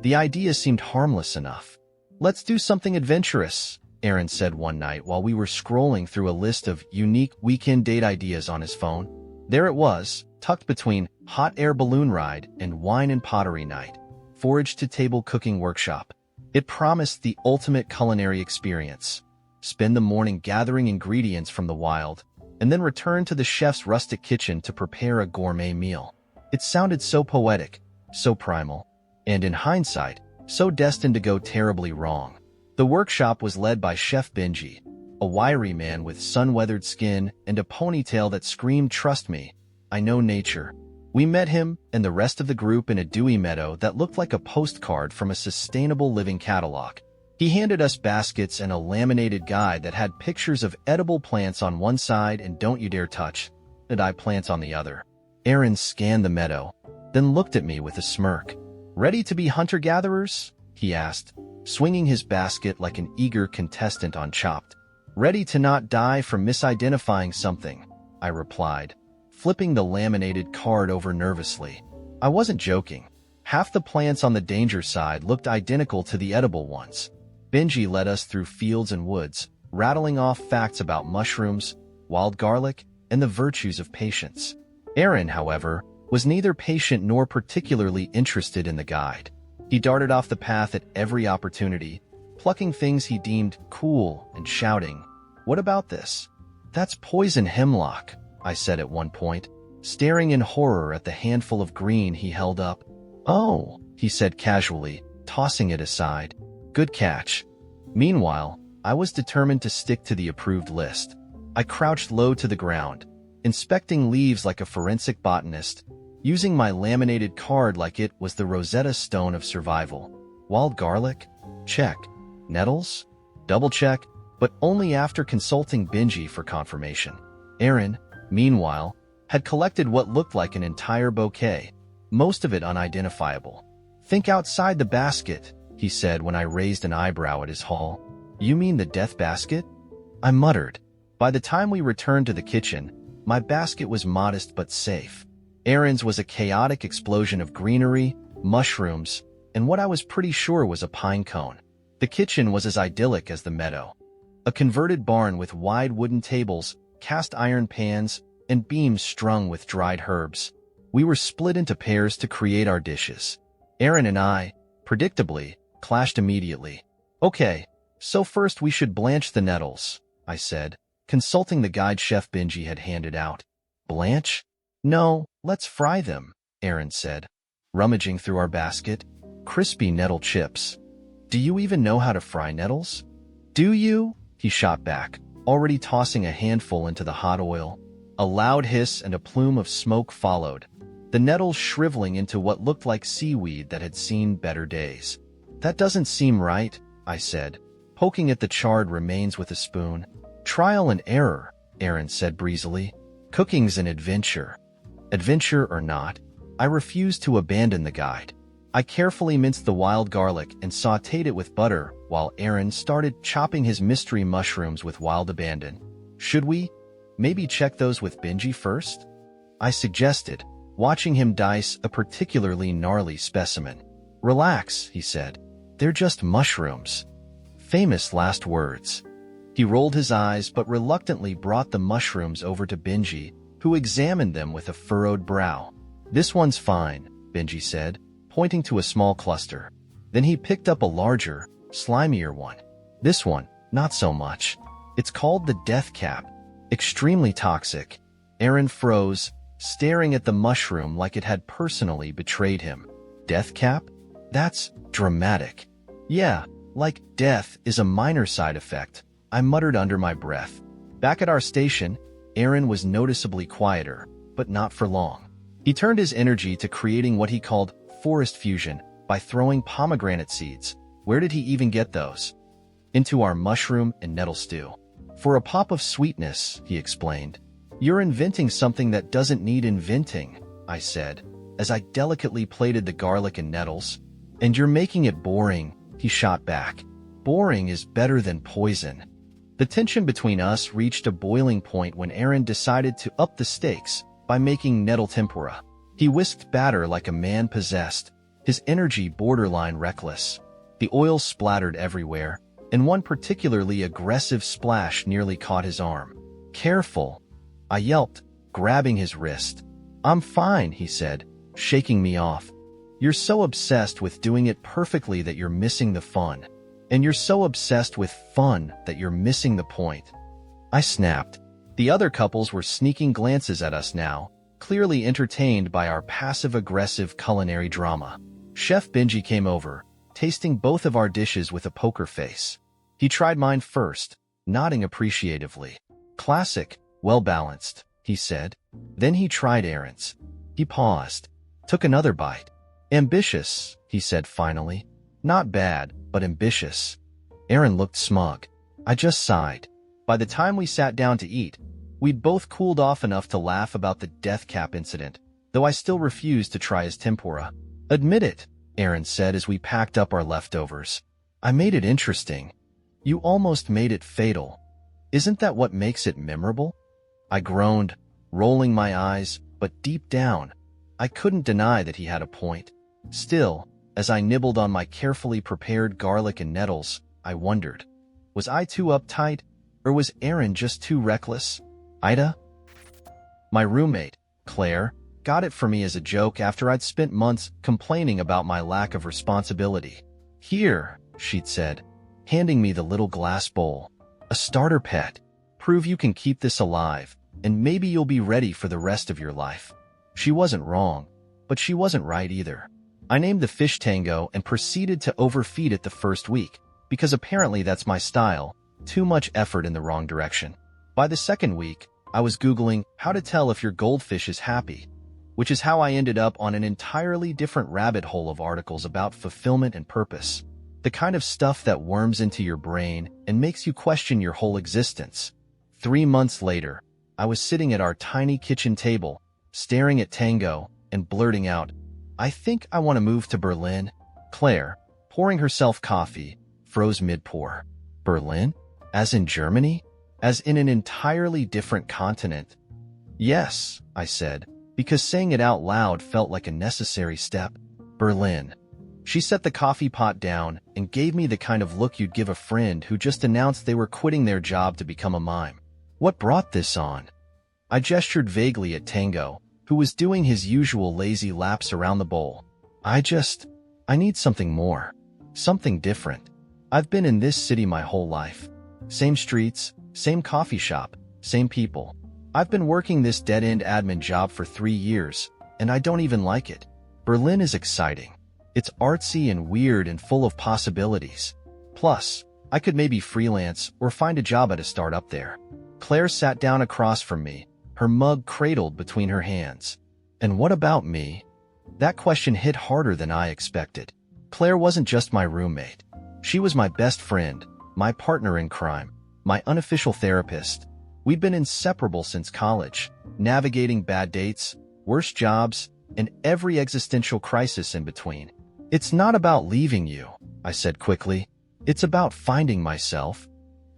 The idea seemed harmless enough. "Let's do something adventurous," Aaron said one night while we were scrolling through a list of unique weekend date ideas on his phone. There it was, tucked between hot air balloon ride and wine and pottery night, forage-to-table cooking workshop. It promised the ultimate culinary experience. Spend the morning gathering ingredients from the wild, and then return to the chef's rustic kitchen to prepare a gourmet meal. It sounded so poetic, so primal, and in hindsight, so destined to go terribly wrong. The workshop was led by Chef Benji, a wiry man with sun-weathered skin and a ponytail that screamed, "Trust me, I know nature." We met him and the rest of the group in a dewy meadow that looked like a postcard from a sustainable living catalog. He handed us baskets and a laminated guide that had pictures of edible plants on one side and "Don't you dare touch" plants on the other. Aaron scanned the meadow, then looked at me with a smirk. "Ready to be hunter-gatherers?" he asked, swinging his basket like an eager contestant on Chopped. "Ready to not die from misidentifying something," I replied, flipping the laminated card over nervously. I wasn't joking. Half the plants on the danger side looked identical to the edible ones. Benji led us through fields and woods, rattling off facts about mushrooms, wild garlic, and the virtues of patience. Aaron, however, was neither patient nor particularly interested in the guide. He darted off the path at every opportunity, plucking things he deemed cool and shouting, "What about this?" "That's poison hemlock," I said at one point, staring in horror at the handful of green he held up. "Oh," he said casually, tossing it aside. "Good catch." Meanwhile, I was determined to stick to the approved list. I crouched low to the ground, inspecting leaves like a forensic botanist, using my laminated card like it was the Rosetta Stone of survival. Wild garlic? Check. Nettles? Double check, but only after consulting Benji for confirmation. Aaron, meanwhile, had collected what looked like an entire bouquet, most of it unidentifiable. "Think outside the basket," he said when I raised an eyebrow at his haul. "You mean the death basket?" I muttered. By the time we returned to the kitchen, my basket was modest but safe. Aaron's was a chaotic explosion of greenery, mushrooms, and what I was pretty sure was a pine cone. The kitchen was as idyllic as the meadow. A converted barn with wide wooden tables, cast iron pans, and beams strung with dried herbs. We were split into pairs to create our dishes. Aaron and I, predictably, clashed immediately. "Okay, so first we should blanch the nettles," I said, consulting the guide Chef Benji had handed out. "Blanch? No, let's fry them," Aaron said, rummaging through our basket. "Crispy nettle chips. Do you even know how to fry nettles?" "Do you?" he shot back, already tossing a handful into the hot oil. A loud hiss and a plume of smoke followed, the nettles shriveling into what looked like seaweed that had seen better days. "That doesn't seem right," I said, poking at the charred remains with a spoon. "Trial and error," Aaron said breezily. "Cooking's an adventure." Adventure or not, I refused to abandon the guide. I carefully minced the wild garlic and sautéed it with butter while Aaron started chopping his mystery mushrooms with wild abandon. "Should we maybe check those with Benji first?" I suggested, watching him dice a particularly gnarly specimen. "Relax," he said. "They're just mushrooms." Famous last words. He rolled his eyes but reluctantly brought the mushrooms over to Benji, who examined them with a furrowed brow. "This one's fine," Benji said, pointing to a small cluster. Then he picked up a larger, slimier one. "This one, not so much. It's called the death cap. Extremely toxic." Aaron froze, staring at the mushroom like it had personally betrayed him. "Death cap? That's dramatic." "Yeah, like death is a minor side effect," I muttered under my breath. Back at our station, Aaron was noticeably quieter, but not for long. He turned his energy to creating what he called forest fusion by throwing pomegranate seeds. Where did he even get those? Into our mushroom and nettle stew. "For a pop of sweetness," he explained. "You're inventing something that doesn't need inventing," I said, as I delicately plated the garlic and nettles. "And you're making it boring," he shot back. "Boring is better than poison." The tension between us reached a boiling point when Aaron decided to up the stakes by making nettle tempura. He whisked batter like a man possessed, his energy borderline reckless. The oil splattered everywhere, and one particularly aggressive splash nearly caught his arm. "Careful," I yelped, grabbing his wrist. "I'm fine," he said, shaking me off. "You're so obsessed with doing it perfectly that you're missing the fun. And you're so obsessed with fun that you're missing the point." I snapped. The other couples were sneaking glances at us now, clearly entertained by our passive-aggressive culinary drama. Chef Benji came over, tasting both of our dishes with a poker face. He tried mine first, nodding appreciatively. "Classic, well-balanced," he said. Then he tried Aaron's. He paused, took another bite. "Ambitious," he said finally. "Not bad, but ambitious." Aaron looked smug. I just sighed. By the time we sat down to eat, we'd both cooled off enough to laugh about the death cap incident, though I still refused to try his tempura. "Admit it," Aaron said as we packed up our leftovers. "I made it interesting. You almost made it fatal. Isn't that what makes it memorable?" I groaned, rolling my eyes, but deep down, I couldn't deny that he had a point. Still, as I nibbled on my carefully prepared garlic and nettles, I wondered, was I too uptight, or was Aaron just too reckless? AITA? My roommate, Claire, got it for me as a joke after I'd spent months complaining about my lack of responsibility. "Here," she'd said, handing me the little glass bowl. "A starter pet. Prove you can keep this alive, and maybe you'll be ready for the rest of your life." She wasn't wrong, but she wasn't right either. I named the fish Tango and proceeded to overfeed it the first week, because apparently that's my style, too much effort in the wrong direction. By the second week, I was Googling how to tell if your goldfish is happy, which is how I ended up on an entirely different rabbit hole of articles about fulfillment and purpose. The kind of stuff that worms into your brain and makes you question your whole existence. 3 months later, I was sitting at our tiny kitchen table, staring at Tango and blurting out, "I think I want to move to Berlin." Claire, pouring herself coffee, froze mid-pour. "Berlin? As in Germany? As in an entirely different continent?" "Yes," I said, because saying it out loud felt like a necessary step. "Berlin." She set the coffee pot down and gave me the kind of look you'd give a friend who just announced they were quitting their job to become a mime. "What brought this on?" I gestured vaguely at Tango, who was doing his usual lazy laps around the bowl. I need something more. Something different. I've been in this city my whole life. Same streets, same coffee shop, same people. I've been working this dead-end admin job for 3 years, and I don't even like it. Berlin is exciting. It's artsy and weird and full of possibilities. Plus, I could maybe freelance or find a job at a startup there. Claire sat down across from me, her mug cradled between her hands. "And what about me?" That question hit harder than I expected. Claire wasn't just my roommate. She was my best friend, my partner in crime, my unofficial therapist. We'd been inseparable since college, navigating bad dates, worse jobs, and every existential crisis in between. "It's not about leaving you," I said quickly. "It's about finding myself."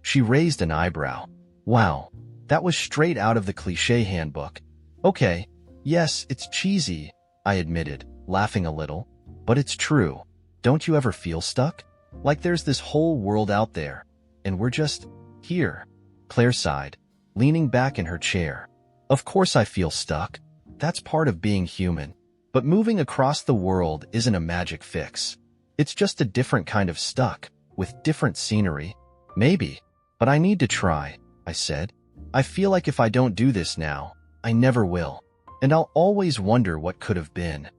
She raised an eyebrow. "Wow, that was straight out of the cliché handbook." "Okay, yes, it's cheesy," I admitted, laughing a little. "But it's true. Don't you ever feel stuck? Like there's this whole world out there, and we're just here." Claire sighed, leaning back in her chair. "Of course I feel stuck. That's part of being human. But moving across the world isn't a magic fix. It's just a different kind of stuck, with different scenery. Maybe, but I need to try," I said. "I feel like if I don't do this now, I never will. And I'll always wonder what could have been."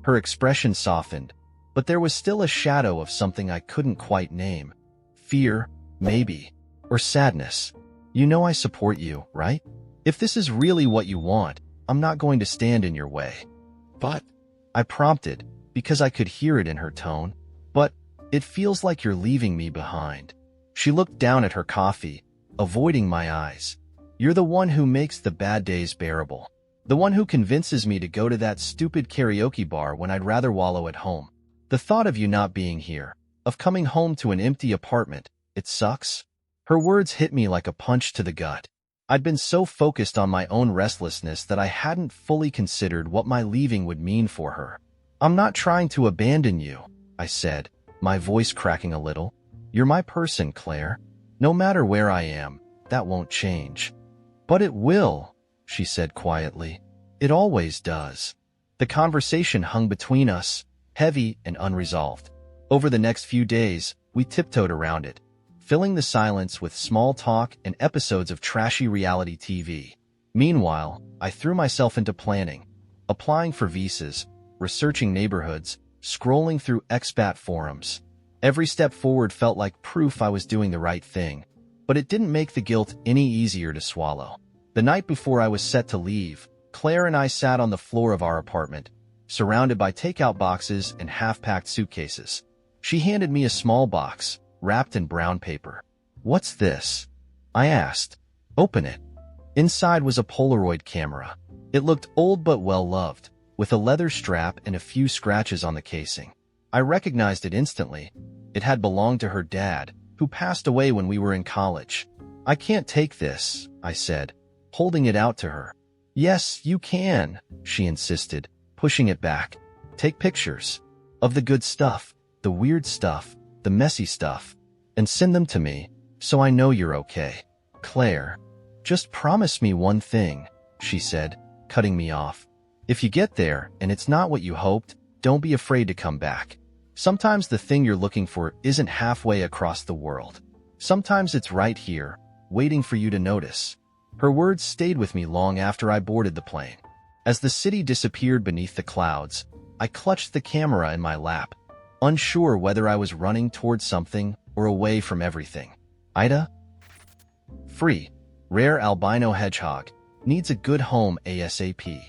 Her expression softened, but there was still a shadow of something I couldn't quite name. Fear, maybe, or sadness. "You know I support you, right? If this is really what you want, I'm not going to stand in your way." "But," I prompted, because I could hear it in her tone. "But, it feels like you're leaving me behind." She looked down at her coffee, avoiding my eyes. "You're the one who makes the bad days bearable. The one who convinces me to go to that stupid karaoke bar when I'd rather wallow at home. The thought of you not being here, of coming home to an empty apartment, it sucks." Her words hit me like a punch to the gut. I'd been so focused on my own restlessness that I hadn't fully considered what my leaving would mean for her. I'm not trying to abandon you, I said, my voice cracking a little. You're my person, Claire. No matter where I am, that won't change. But it will, she said quietly. It always does. The conversation hung between us, heavy and unresolved. Over the next few days, we tiptoed around it, filling the silence with small talk and episodes of trashy reality TV. Meanwhile, I threw myself into planning, applying for visas, researching neighborhoods, scrolling through expat forums. Every step forward felt like proof I was doing the right thing, but it didn't make the guilt any easier to swallow. The night before I was set to leave, Claire and I sat on the floor of our apartment, surrounded by takeout boxes and half-packed suitcases. She handed me a small box, wrapped in brown paper. "What's this?" I asked. "Open it." Inside was a Polaroid camera. It looked old but well-loved, with a leather strap and a few scratches on the casing. I recognized it instantly. It had belonged to her dad, who passed away when we were in college. "I can't take this," I said, holding it out to her. "Yes, you can," she insisted, pushing it back. "Take pictures of the good stuff, the weird stuff, the messy stuff, and send them to me, so I know you're okay." "Claire, just promise me one thing," she said, cutting me off. "If you get there and it's not what you hoped, don't be afraid to come back. Sometimes the thing you're looking for isn't halfway across the world. Sometimes it's right here, waiting for you to notice." Her words stayed with me long after I boarded the plane. As the city disappeared beneath the clouds, I clutched the camera in my lap, unsure whether I was running towards something or away from everything. AITA? Free. Rare albino hedgehog. Needs a good home ASAP.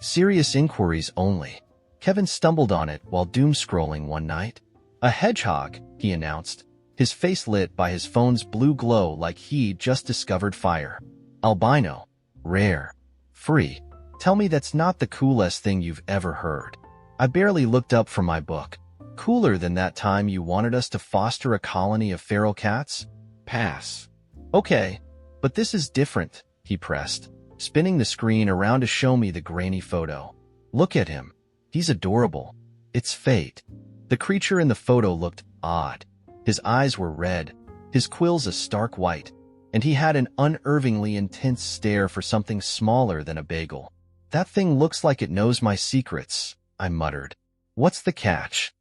Serious inquiries only. Kevin stumbled on it while doom-scrolling one night. "A hedgehog," he announced, his face lit by his phone's blue glow like he'd just discovered fire. "Albino. Rare. Free. Tell me that's not the coolest thing you've ever heard." I barely looked up from my book. "Cooler than that time you wanted us to foster a colony of feral cats?" "Pass." "Okay, but this is different," he pressed, spinning the screen around to show me the grainy photo. "Look at him. He's adorable. It's fate." The creature in the photo looked odd. His eyes were red, his quills a stark white, and he had an unnervingly intense stare for something smaller than a bagel. "That thing looks like it knows my secrets," I muttered. "What's the catch?"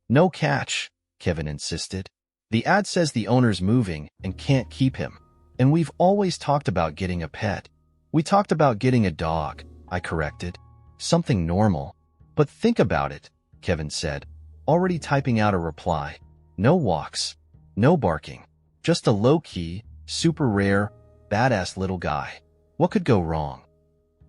"No catch," Kevin insisted. "The ad says the owner's moving and can't keep him. And we've always talked about getting a pet." "We talked about getting a dog," I corrected. "Something normal." "But think about it," Kevin said, already typing out a reply. "No walks, no barking, just a low-key, super rare, badass little guy. What could go wrong?"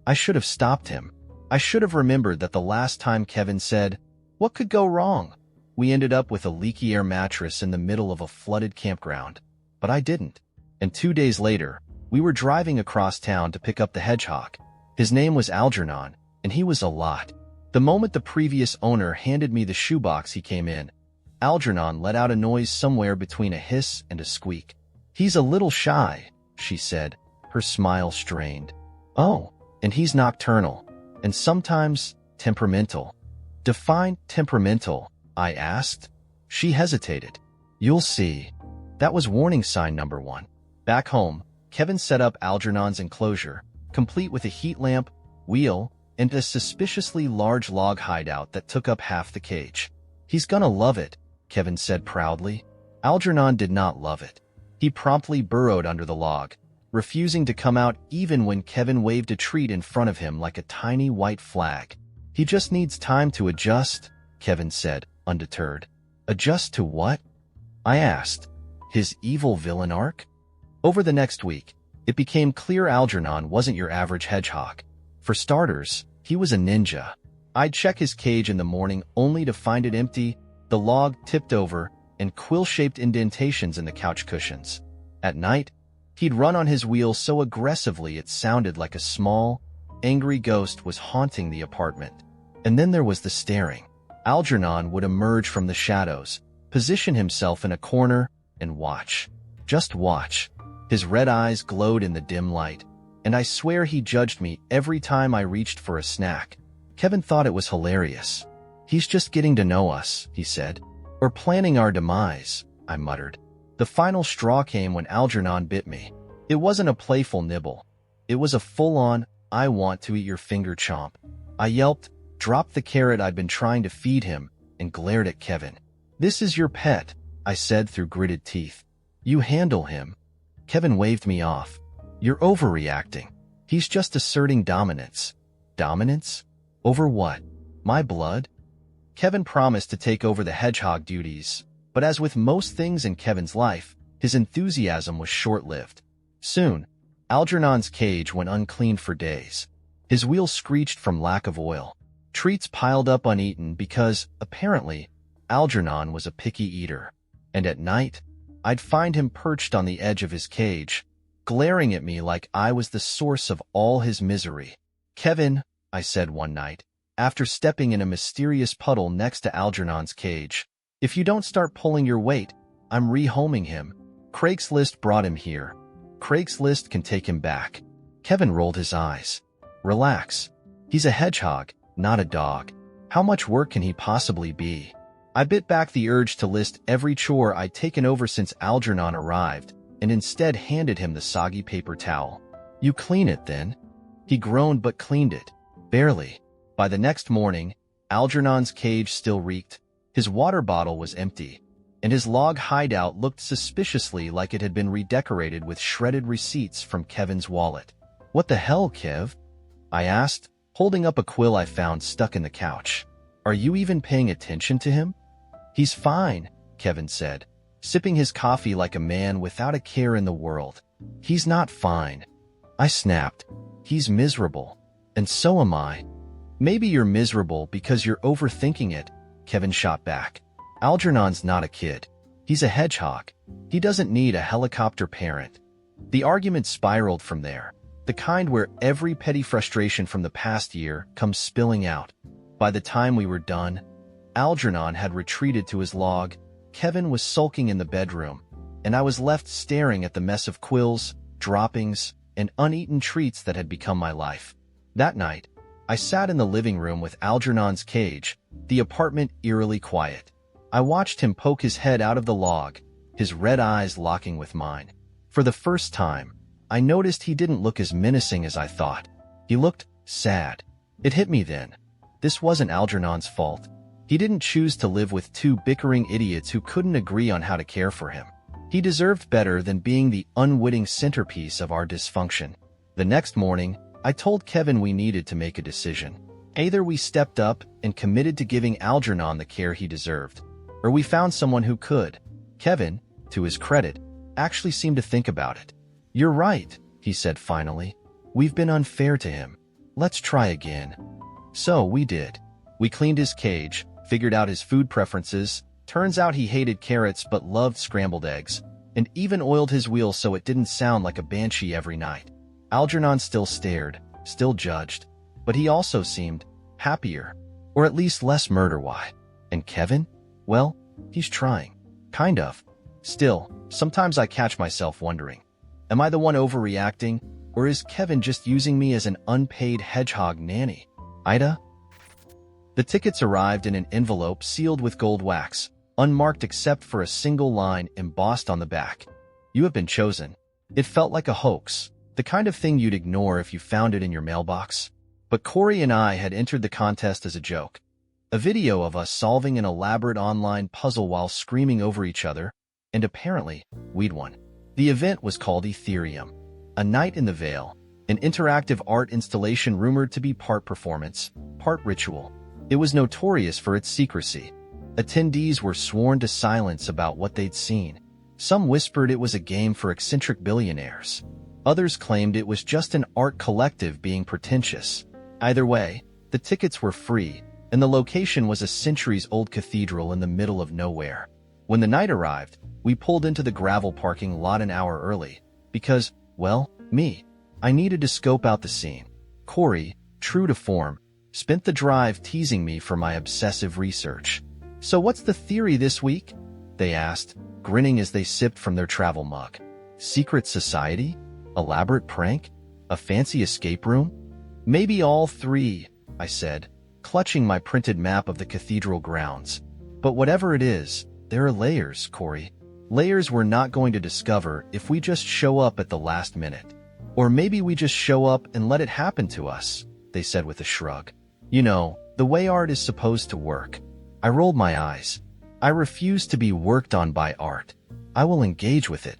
I should have stopped him. I should have remembered that the last time Kevin said, "What could go wrong?" we ended up with a leaky air mattress in the middle of a flooded campground. But I didn't. And 2 days later, we were driving across town to pick up the hedgehog. His name was Algernon, and he was a lot. The moment the previous owner handed me the shoebox he came in, Algernon let out a noise somewhere between a hiss and a squeak. "He's a little shy," she said, her smile strained. "Oh, and he's nocturnal, and sometimes temperamental." "Define temperamental," I asked. She hesitated. "You'll see." That was warning sign number 1. Back home, Kevin set up Algernon's enclosure, complete with a heat lamp, wheel, and a suspiciously large log hideout that took up half the cage. "He's gonna love it," Kevin said proudly. Algernon did not love it. He promptly burrowed under the log, refusing to come out even when Kevin waved a treat in front of him like a tiny white flag. "He just needs time to adjust," Kevin said, undeterred. "Adjust to what?" I asked. "His evil villain arc?" Over the next week, it became clear Algernon wasn't your average hedgehog. For starters, he was a ninja. I'd check his cage in the morning only to find it empty, the log tipped over, and quill-shaped indentations in the couch cushions. At night, he'd run on his wheel so aggressively it sounded like a small, angry ghost was haunting the apartment. And then there was the staring. Algernon would emerge from the shadows, position himself in a corner, and watch. Just watch. His red eyes glowed in the dim light, and I swear he judged me every time I reached for a snack. Kevin thought it was hilarious. He's just getting to know us, he said. Or planning our demise, I muttered. The final straw came when Algernon bit me. It wasn't a playful nibble. It was a full-on, I want to eat your finger chomp. I yelped, dropped the carrot I'd been trying to feed him, and glared at Kevin. This is your pet, I said through gritted teeth. You handle him. Kevin waved me off. You're overreacting. He's just asserting dominance. Dominance? Over what? My blood? Kevin promised to take over the hedgehog duties, but as with most things in Kevin's life, his enthusiasm was short-lived. Soon, Algernon's cage went uncleaned for days. His wheels screeched from lack of oil. Treats piled up uneaten because, apparently, Algernon was a picky eater. And at night, I'd find him perched on the edge of his cage, glaring at me like I was the source of all his misery. Kevin, I said one night, after stepping in a mysterious puddle next to Algernon's cage, if you don't start pulling your weight, I'm rehoming him. Craigslist brought him here. Craigslist can take him back. Kevin rolled his eyes. Relax. He's a hedgehog, not a dog. How much work can he possibly be? I bit back the urge to list every chore I'd taken over since Algernon arrived, and instead handed him the soggy paper towel. You clean it, then? He groaned but cleaned it. Barely. By the next morning, Algernon's cage still reeked. His water bottle was empty, and his log hideout looked suspiciously like it had been redecorated with shredded receipts from Kevin's wallet. What the hell, Kev? I asked, holding up a quill I found stuck in the couch. Are you even paying attention to him? He's fine, Kevin said, sipping his coffee like a man without a care in the world. He's not fine. I snapped. He's miserable. And so am I. Maybe you're miserable because you're overthinking it, Kevin shot back. Algernon's not a kid. He's a hedgehog. He doesn't need a helicopter parent. The argument spiraled from there, the kind where every petty frustration from the past year comes spilling out. By the time we were done, Algernon had retreated to his log, Kevin was sulking in the bedroom, and I was left staring at the mess of quills, droppings, and uneaten treats that had become my life. That night, I sat in the living room with Algernon's cage, the apartment eerily quiet. I watched him poke his head out of the log, his red eyes locking with mine. For the first time, I noticed he didn't look as menacing as I thought. He looked sad. It hit me then. This wasn't Algernon's fault. He didn't choose to live with two bickering idiots who couldn't agree on how to care for him. He deserved better than being the unwitting centerpiece of our dysfunction. The next morning, I told Kevin we needed to make a decision. Either we stepped up and committed to giving Algernon the care he deserved, or we found someone who could. Kevin, to his credit, actually seemed to think about it. You're right, he said finally. We've been unfair to him. Let's try again. So we did. We cleaned his cage, figured out his food preferences. Turns out he hated carrots but loved scrambled eggs, and even oiled his wheel so it didn't sound like a banshee every night. Algernon still stared, still judged, but he also seemed happier, or at least less murder-why. And Kevin? Well, he's trying. Kind of. Still, sometimes I catch myself wondering, am I the one overreacting, or is Kevin just using me as an unpaid hedgehog nanny? AITA? The tickets arrived in an envelope sealed with gold wax, unmarked except for a single line embossed on the back. You have been chosen. It felt like a hoax, the kind of thing you'd ignore if you found it in your mailbox. But Corey and I had entered the contest as a joke. A video of us solving an elaborate online puzzle while screaming over each other, and apparently, we'd won. The event was called Ethereum, a night in the Vale, an interactive art installation rumored to be part performance, part ritual. It was notorious for its secrecy. Attendees were sworn to silence about what they'd seen. Some whispered it was a game for eccentric billionaires. Others claimed it was just an art collective being pretentious. Either way, the tickets were free, and the location was a centuries-old cathedral in the middle of nowhere. When the night arrived, we pulled into the gravel parking lot an hour early, because, well, I needed to scope out the scene. Corey, true to form, spent the drive teasing me for my obsessive research. So what's the theory this week? They asked, grinning as they sipped from their travel mug. Secret society? Elaborate prank? A fancy escape room? Maybe all three, I said. clutching my printed map of the cathedral grounds. But whatever it is, there are layers, Corey. Layers we're not going to discover if we just show up at the last minute. Or maybe we just show up and let it happen to us, they said with a shrug. You know, the way art is supposed to work. I rolled my eyes. I refuse to be worked on by art. I will engage with it.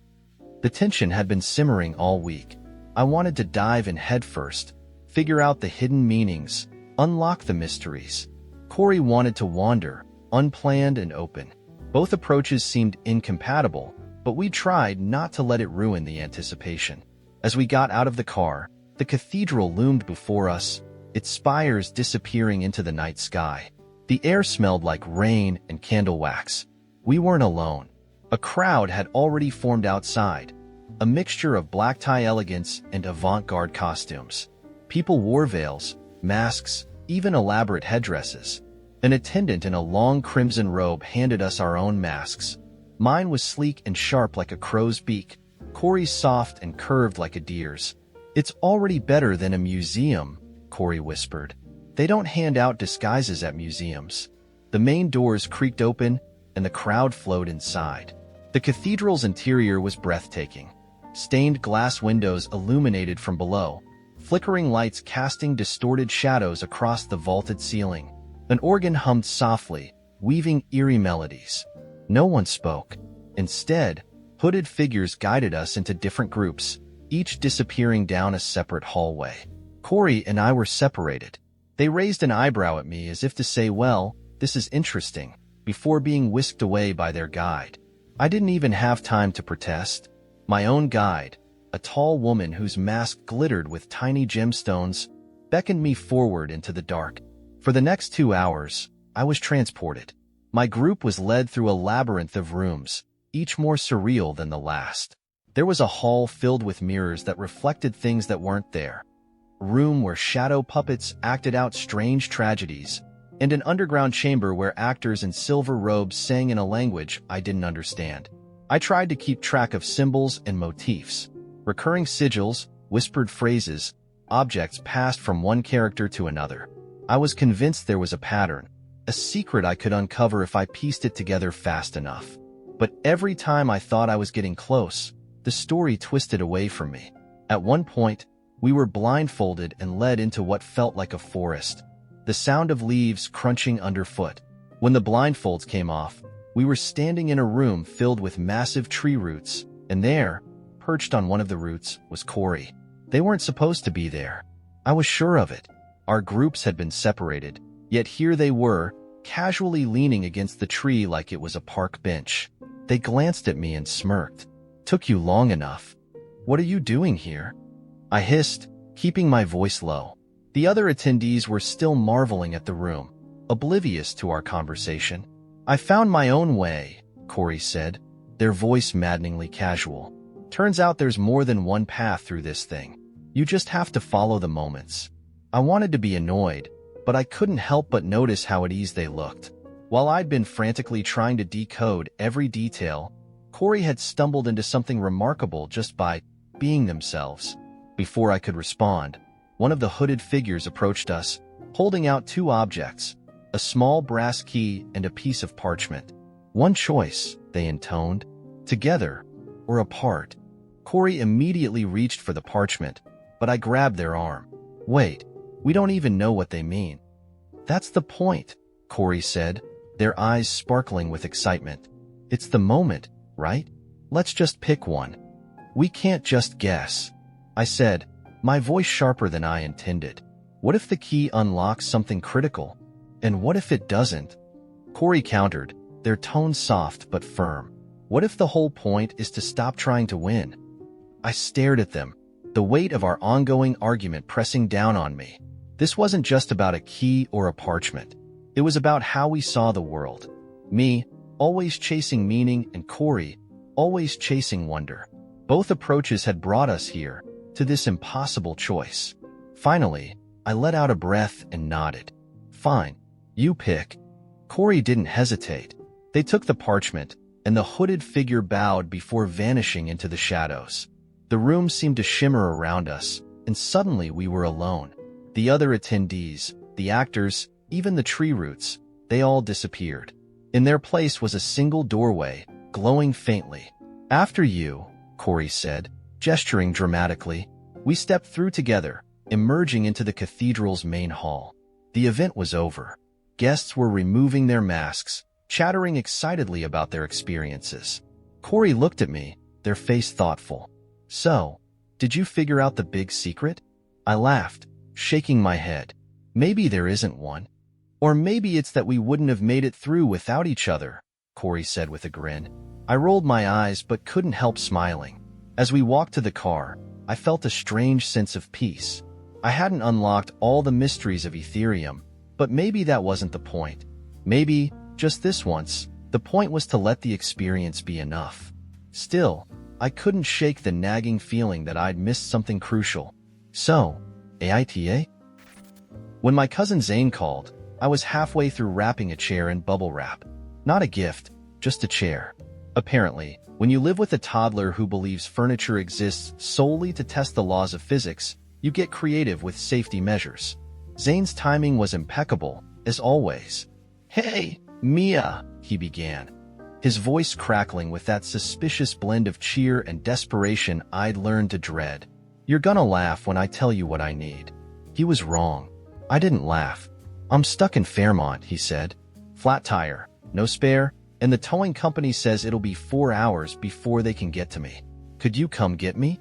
The tension had been simmering all week. I wanted to dive in headfirst, figure out the hidden meanings, unlock the mysteries. Corey wanted to wander, unplanned and open. Both approaches seemed incompatible, but we tried not to let it ruin the anticipation. As we got out of the car, the cathedral loomed before us, its spires disappearing into the night sky. The air smelled like rain and candle wax. We weren't alone. A crowd had already formed outside, a mixture of black-tie elegance and avant-garde costumes. People wore veils, masks, even elaborate headdresses. An attendant in a long crimson robe handed us our own masks. Mine was sleek and sharp like a crow's beak, Corey's soft and curved like a deer's. It's already better than a museum, Corey whispered. They don't hand out disguises at museums. The main doors creaked open, and the crowd flowed inside. The cathedral's interior was breathtaking. Stained glass windows illuminated from below, flickering lights casting distorted shadows across the vaulted ceiling. An organ hummed softly, weaving eerie melodies. No one spoke. Instead, hooded figures guided us into different groups, each disappearing down a separate hallway. Corey and I were separated. They raised an eyebrow at me as if to say, well, this is interesting, before being whisked away by their guide. I didn't even have time to protest. My own guide, a tall woman whose mask glittered with tiny gemstones, beckoned me forward into the dark. For the next 2 hours, I was transported. My group was led through a labyrinth of rooms, each more surreal than the last. There was a hall filled with mirrors that reflected things that weren't there, a room where shadow puppets acted out strange tragedies, and an underground chamber where actors in silver robes sang in a language I didn't understand. I tried to keep track of symbols and motifs, recurring sigils, whispered phrases, objects passed from one character to another. I was convinced there was a pattern, a secret I could uncover if I pieced it together fast enough. But every time I thought I was getting close, the story twisted away from me. At one point, we were blindfolded and led into what felt like a forest, the sound of leaves crunching underfoot. When the blindfolds came off, we were standing in a room filled with massive tree roots, and there, perched on one of the roots, was Corey. They weren't supposed to be there. I was sure of it. Our groups had been separated, yet here they were, casually leaning against the tree like it was a park bench. They glanced at me and smirked. "Took you long enough. What are you doing here?" I hissed, keeping my voice low. The other attendees were still marveling at the room, oblivious to our conversation. "I found my own way," Corey said, their voice maddeningly casual. "Turns out there's more than one path through this thing. You just have to follow the moments." I wanted to be annoyed, but I couldn't help but notice how at ease they looked. While I'd been frantically trying to decode every detail, Corey had stumbled into something remarkable just by being themselves. Before I could respond, one of the hooded figures approached us, holding out 2 objects, a small brass key and a piece of parchment. "One choice," they intoned, "together or apart." Corey immediately reached for the parchment, but I grabbed their arm. "Wait, we don't even know what they mean." "That's the point," Corey said, their eyes sparkling with excitement. "It's the moment, right? Let's just pick one." "We can't just guess," I said, my voice sharper than I intended. "What if the key unlocks something critical? And what if it doesn't?" Corey countered, their tone soft but firm. "What if the whole point is to stop trying to win?" I stared at them, the weight of our ongoing argument pressing down on me. This wasn't just about a key or a parchment. It was about how we saw the world. Me, always chasing meaning, and Corey, always chasing wonder. Both approaches had brought us here, to this impossible choice. Finally, I let out a breath and nodded. "Fine, you pick." Corey didn't hesitate. They took the parchment, and the hooded figure bowed before vanishing into the shadows. The room seemed to shimmer around us, and suddenly we were alone. The other attendees, the actors, even the tree roots, they all disappeared. In their place was a single doorway, glowing faintly. "After you," Corey said, gesturing dramatically. We stepped through together, emerging into the cathedral's main hall. The event was over. Guests were removing their masks, chattering excitedly about their experiences. Corey looked at me, their face thoughtful. "So, did you figure out the big secret?" I laughed, shaking my head. "Maybe there isn't one. Or maybe it's that we wouldn't have made it through without each other," Corey said with a grin. I rolled my eyes but couldn't help smiling. As we walked to the car, I felt a strange sense of peace. I hadn't unlocked all the mysteries of Ethereum, but maybe that wasn't the point. Maybe, just this once, the point was to let the experience be enough. Still, I couldn't shake the nagging feeling that I'd missed something crucial. "So, AITA?" When my cousin Zane called, I was halfway through wrapping a chair in bubble wrap. Not a gift, just a chair. Apparently, when you live with a toddler who believes furniture exists solely to test the laws of physics, you get creative with safety measures. Zane's timing was impeccable, as always. "Hey, Mia," he began, his voice crackling with that suspicious blend of cheer and desperation I'd learned to dread. "You're gonna laugh when I tell you what I need." He was wrong. I didn't laugh. "I'm stuck in Fairmont," he said. "Flat tire, no spare, and the towing company says it'll be 4 hours before they can get to me. Could you come get me?"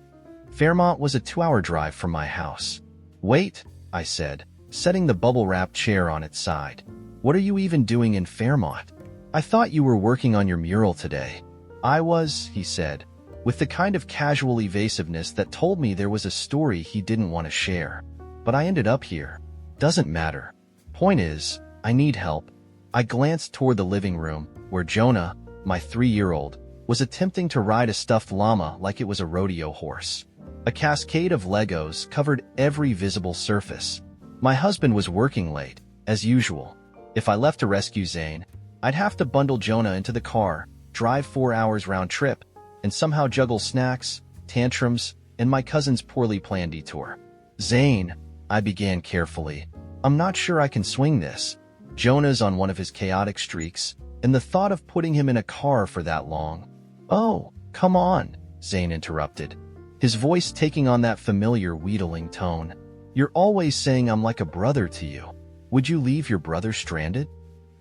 Fairmont was a 2-hour drive from my house. "Wait," I said, setting the bubble-wrap chair on its side. "What are you even doing in Fairmont? I thought you were working on your mural today." "I was," he said, with the kind of casual evasiveness that told me there was a story he didn't want to share. "But I ended up here. Doesn't matter. Point is, I need help." I glanced toward the living room, where Jonah, my 3-year-old, was attempting to ride a stuffed llama like it was a rodeo horse. A cascade of Legos covered every visible surface. My husband was working late, as usual. If I left to rescue Zane, I'd have to bundle Jonah into the car, drive 4 hours round trip, and somehow juggle snacks, tantrums, and my cousin's poorly planned detour. "Zane," I began carefully, "I'm not sure I can swing this. Jonah's on one of his chaotic streaks, and the thought of putting him in a car for that long—" "Oh, come on," Zane interrupted, his voice taking on that familiar wheedling tone. "You're always saying I'm like a brother to you. Would you leave your brother stranded?"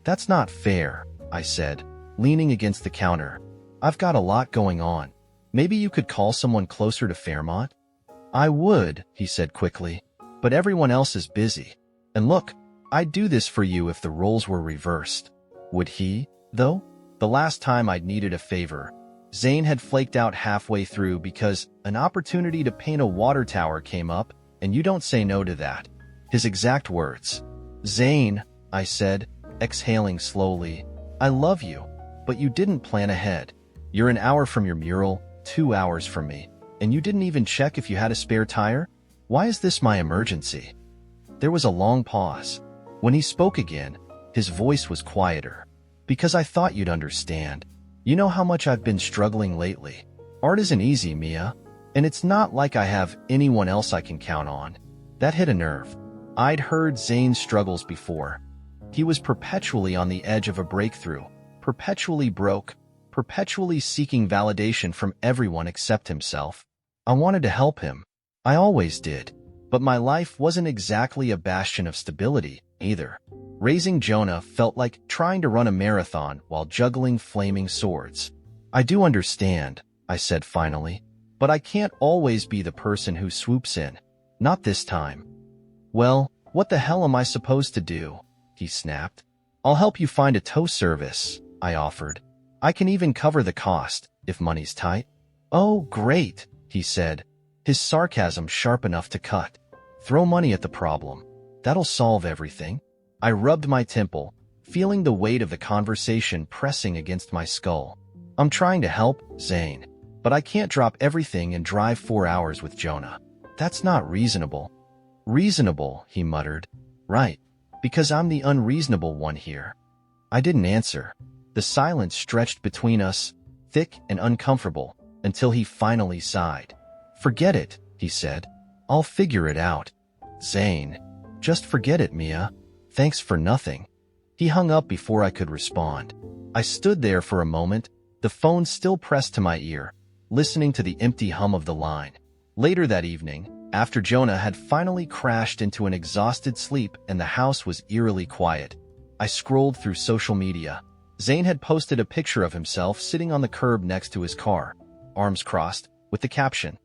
"That's not fair," I said, leaning against the counter. "I've got a lot going on. Maybe you could call someone closer to Fairmont?" "I would," he said quickly, "but everyone else is busy. And look, I'd do this for you if the roles were reversed." Would he, though? The last time I'd needed a favor, Zane had flaked out halfway through because an opportunity to paint a water tower came up, and you don't say no to that. His exact words. "Zane," I said, exhaling slowly, "I love you, but you didn't plan ahead. You're an hour from your mural, 2 hours from me, and you didn't even check if you had a spare tire? Why is this my emergency?" There was a long pause. When he spoke again, his voice was quieter. "Because I thought you'd understand. You know how much I've been struggling lately. Art isn't easy, Mia, and it's not like I have anyone else I can count on." That hit a nerve. I'd heard Zane's struggles before. He was perpetually on the edge of a breakthrough, perpetually broke, perpetually seeking validation from everyone except himself. I wanted to help him. I always did. But my life wasn't exactly a bastion of stability, either. Raising Jonah felt like trying to run a marathon while juggling flaming swords. "I do understand," I said finally, "but I can't always be the person who swoops in. Not this time." "Well, what the hell am I supposed to do?" he snapped. "I'll help you find a tow service," I offered. "I can even cover the cost, if money's tight." "Oh, great," he said, his sarcasm sharp enough to cut. "Throw money at the problem. That'll solve everything." I rubbed my temple, feeling the weight of the conversation pressing against my skull. "I'm trying to help, Zane, but I can't drop everything and drive 4 hours with Jonah. That's not reasonable." "Reasonable," he muttered. "Right, because I'm the unreasonable one here." I didn't answer. The silence stretched between us, thick and uncomfortable, until he finally sighed. "Forget it," he said. "I'll figure it out." "Zane, just forget it, Mia. Thanks for nothing. He hung up before I could respond. I stood there for a moment, the phone still pressed to my ear, listening to the empty hum of the line. Later that evening, after Jonah had finally crashed into an exhausted sleep and the house was eerily quiet, I scrolled through social media. Zane had posted a picture of himself sitting on the curb next to his car, arms crossed, with the caption,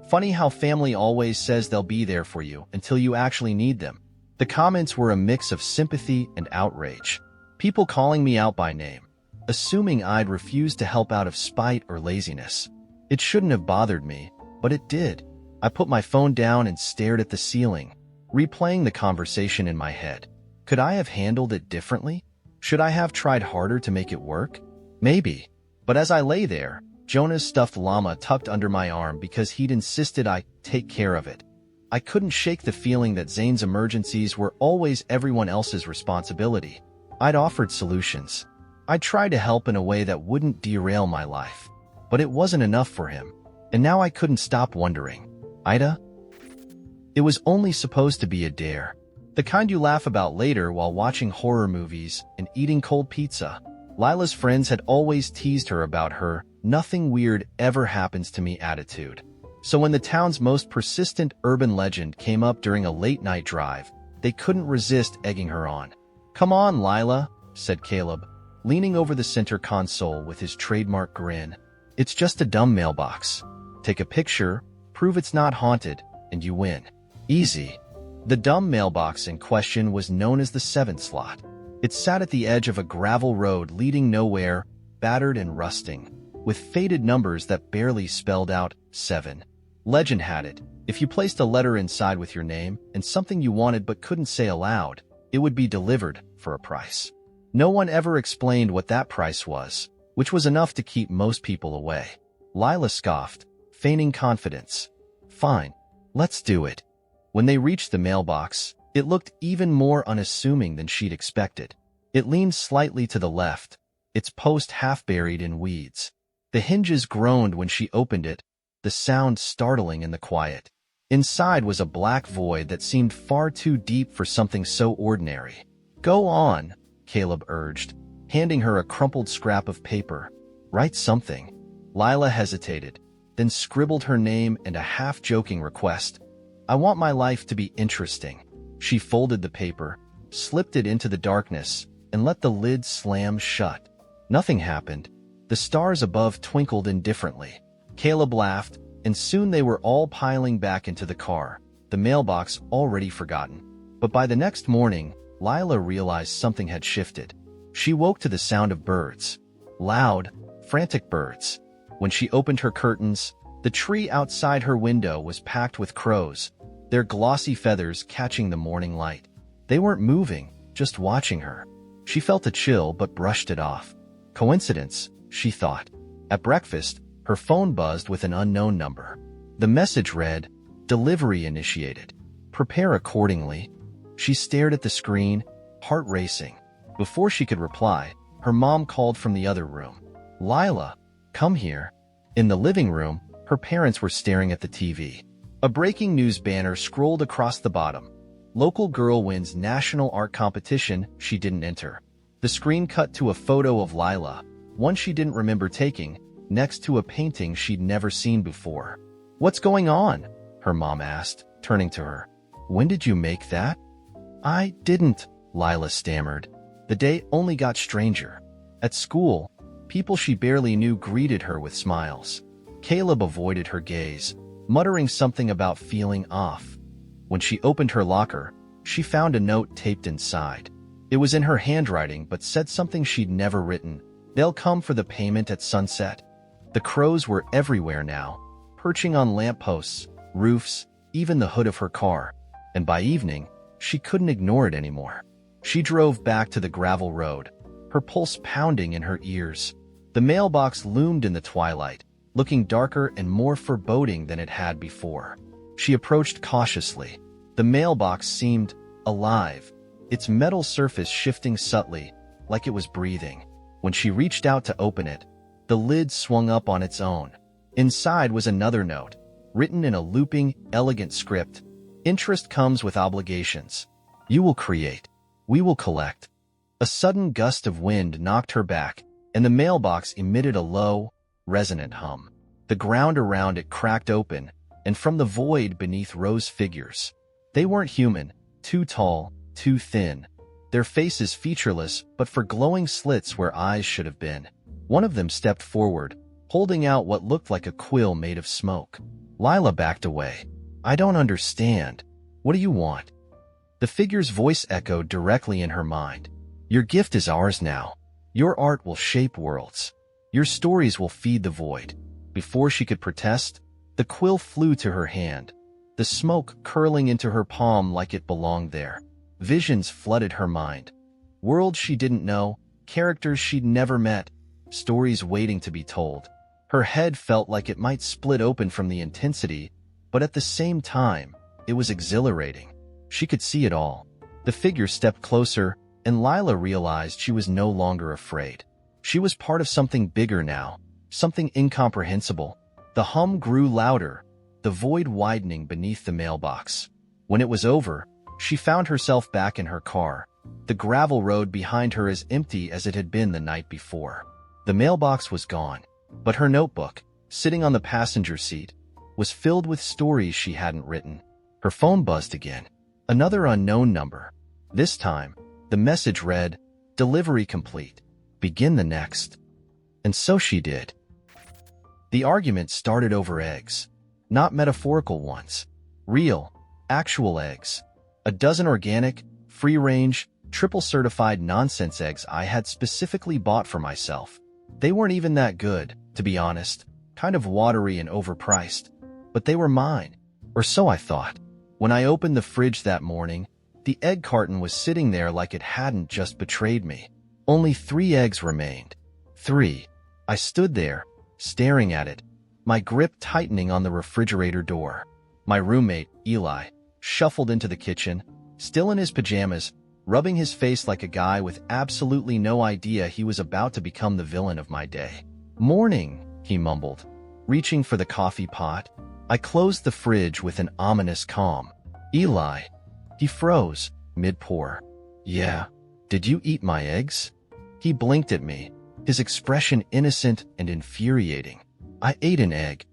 "Funny how family always says they'll be there for you until you actually need them." The comments were a mix of sympathy and outrage. People calling me out by name, assuming I'd refused to help out of spite or laziness. It shouldn't have bothered me, but it did. I put my phone down and stared at the ceiling, replaying the conversation in my head. Could I have handled it differently? Should I have tried harder to make it work? Maybe. But as I lay there, Jonah's stuffed llama tucked under my arm because he'd insisted I take care of it. I couldn't shake the feeling that Zane's emergencies were always everyone else's responsibility. I'd offered solutions. I tried to help in a way that wouldn't derail my life. But it wasn't enough for him. And now I couldn't stop wondering. AITA? It was only supposed to be a dare. The kind you laugh about later while watching horror movies and eating cold pizza. Lila's friends had always teased her about her "nothing weird ever happens to me" attitude. So when the town's most persistent urban legend came up during a late-night drive, they couldn't resist egging her on. "Come on, Lila," said Caleb, leaning over the center console with his trademark grin. "It's just a dumb mailbox. Take a picture, prove it's not haunted, and you win. Easy." The dumb mailbox in question was known as the 7 slot. It sat at the edge of a gravel road leading nowhere, battered and rusting, with faded numbers that barely spelled out 7. Legend had it, if you placed a letter inside with your name and something you wanted but couldn't say aloud, it would be delivered for a price. No one ever explained what that price was, which was enough to keep most people away. Lila scoffed, feigning confidence. "Fine, let's do it." When they reached the mailbox, it looked even more unassuming than she'd expected. It leaned slightly to the left, its post half buried in weeds. The hinges groaned when she opened it, the sound startling in the quiet. Inside was a black void that seemed far too deep for something so ordinary. "Go on," Caleb urged, handing her a crumpled scrap of paper. "Write something." Lila hesitated, then scribbled her name and a half-joking request. "I want my life to be interesting." She folded the paper, slipped it into the darkness, and let the lid slam shut. Nothing happened. The stars above twinkled indifferently. Caleb laughed, and soon they were all piling back into the car, the mailbox already forgotten. But by the next morning, Lila realized something had shifted. She woke to the sound of birds. Loud, frantic birds. When she opened her curtains, the tree outside her window was packed with crows, their glossy feathers catching the morning light. They weren't moving, just watching her. She felt a chill but brushed it off. Coincidence, she thought. At breakfast, her phone buzzed with an unknown number. The message read, "Delivery initiated. Prepare accordingly." She stared at the screen, heart racing. Before she could reply, her mom called from the other room. "Lila, come here." In the living room, her parents were staring at the TV. A breaking news banner scrolled across the bottom. Local girl wins national art competition she didn't enter. The screen cut to a photo of Lila, one she didn't remember taking, next to a painting she'd never seen before. "What's going on?" her mom asked, turning to her. "When did you make that?" "I didn't," Lila stammered. The day only got stranger. At school, people she barely knew greeted her with smiles. Caleb avoided her gaze, muttering something about feeling off. When she opened her locker, she found a note taped inside. It was in her handwriting but said something she'd never written. "They'll come for the payment at sunset." The crows were everywhere now, perching on lampposts, roofs, even the hood of her car. And by evening, she couldn't ignore it anymore. She drove back to the gravel road, her pulse pounding in her ears. The mailbox loomed in the twilight, looking darker and more foreboding than it had before. She approached cautiously. The mailbox seemed alive, its metal surface shifting subtly, like it was breathing. When she reached out to open it, the lid swung up on its own. Inside was another note, written in a looping, elegant script. "Interest comes with obligations. You will create." We will collect. A sudden gust of wind knocked her back, and the mailbox emitted a low, resonant hum. The ground around it cracked open, and from the void beneath rose figures. They weren't human, too tall, too thin. Their faces featureless, but for glowing slits where eyes should have been. One of them stepped forward, holding out what looked like a quill made of smoke. Lila backed away. I don't understand. What do you want? The figure's voice echoed directly in her mind. Your gift is ours now. Your art will shape worlds. Your stories will feed the void. Before she could protest, the quill flew to her hand, the smoke curling into her palm like it belonged there. Visions flooded her mind. Worlds she didn't know, characters she'd never met, stories waiting to be told. Her head felt like it might split open from the intensity, but at the same time, it was exhilarating. She could see it all. The figure stepped closer, and Lila realized she was no longer afraid. She was part of something bigger now, something incomprehensible. The hum grew louder, the void widening beneath the mailbox. When it was over, she found herself back in her car, the gravel road behind her as empty as it had been the night before. The mailbox was gone, but her notebook, sitting on the passenger seat, was filled with stories she hadn't written. Her phone buzzed again. Another unknown number. This time, the message read, "Delivery complete. Begin the next." And so she did. The argument started over eggs. Not metaphorical ones. Real, actual eggs. A dozen organic, free-range, triple-certified nonsense eggs I had specifically bought for myself. They weren't even that good, to be honest. Kind of watery and overpriced. But they were mine. Or so I thought. When I opened the fridge that morning, the egg carton was sitting there like it hadn't just betrayed me. Only 3 eggs remained. 3. I stood there, staring at it, my grip tightening on the refrigerator door. My roommate, Eli, shuffled into the kitchen, still in his pajamas, rubbing his face like a guy with absolutely no idea he was about to become the villain of my day. "Morning," he mumbled, reaching for the coffee pot. I closed the fridge with an ominous calm. "Eli." He froze, mid-pour. "Yeah. Did you eat my eggs?" He blinked at me, his expression innocent and infuriating. "I ate an egg."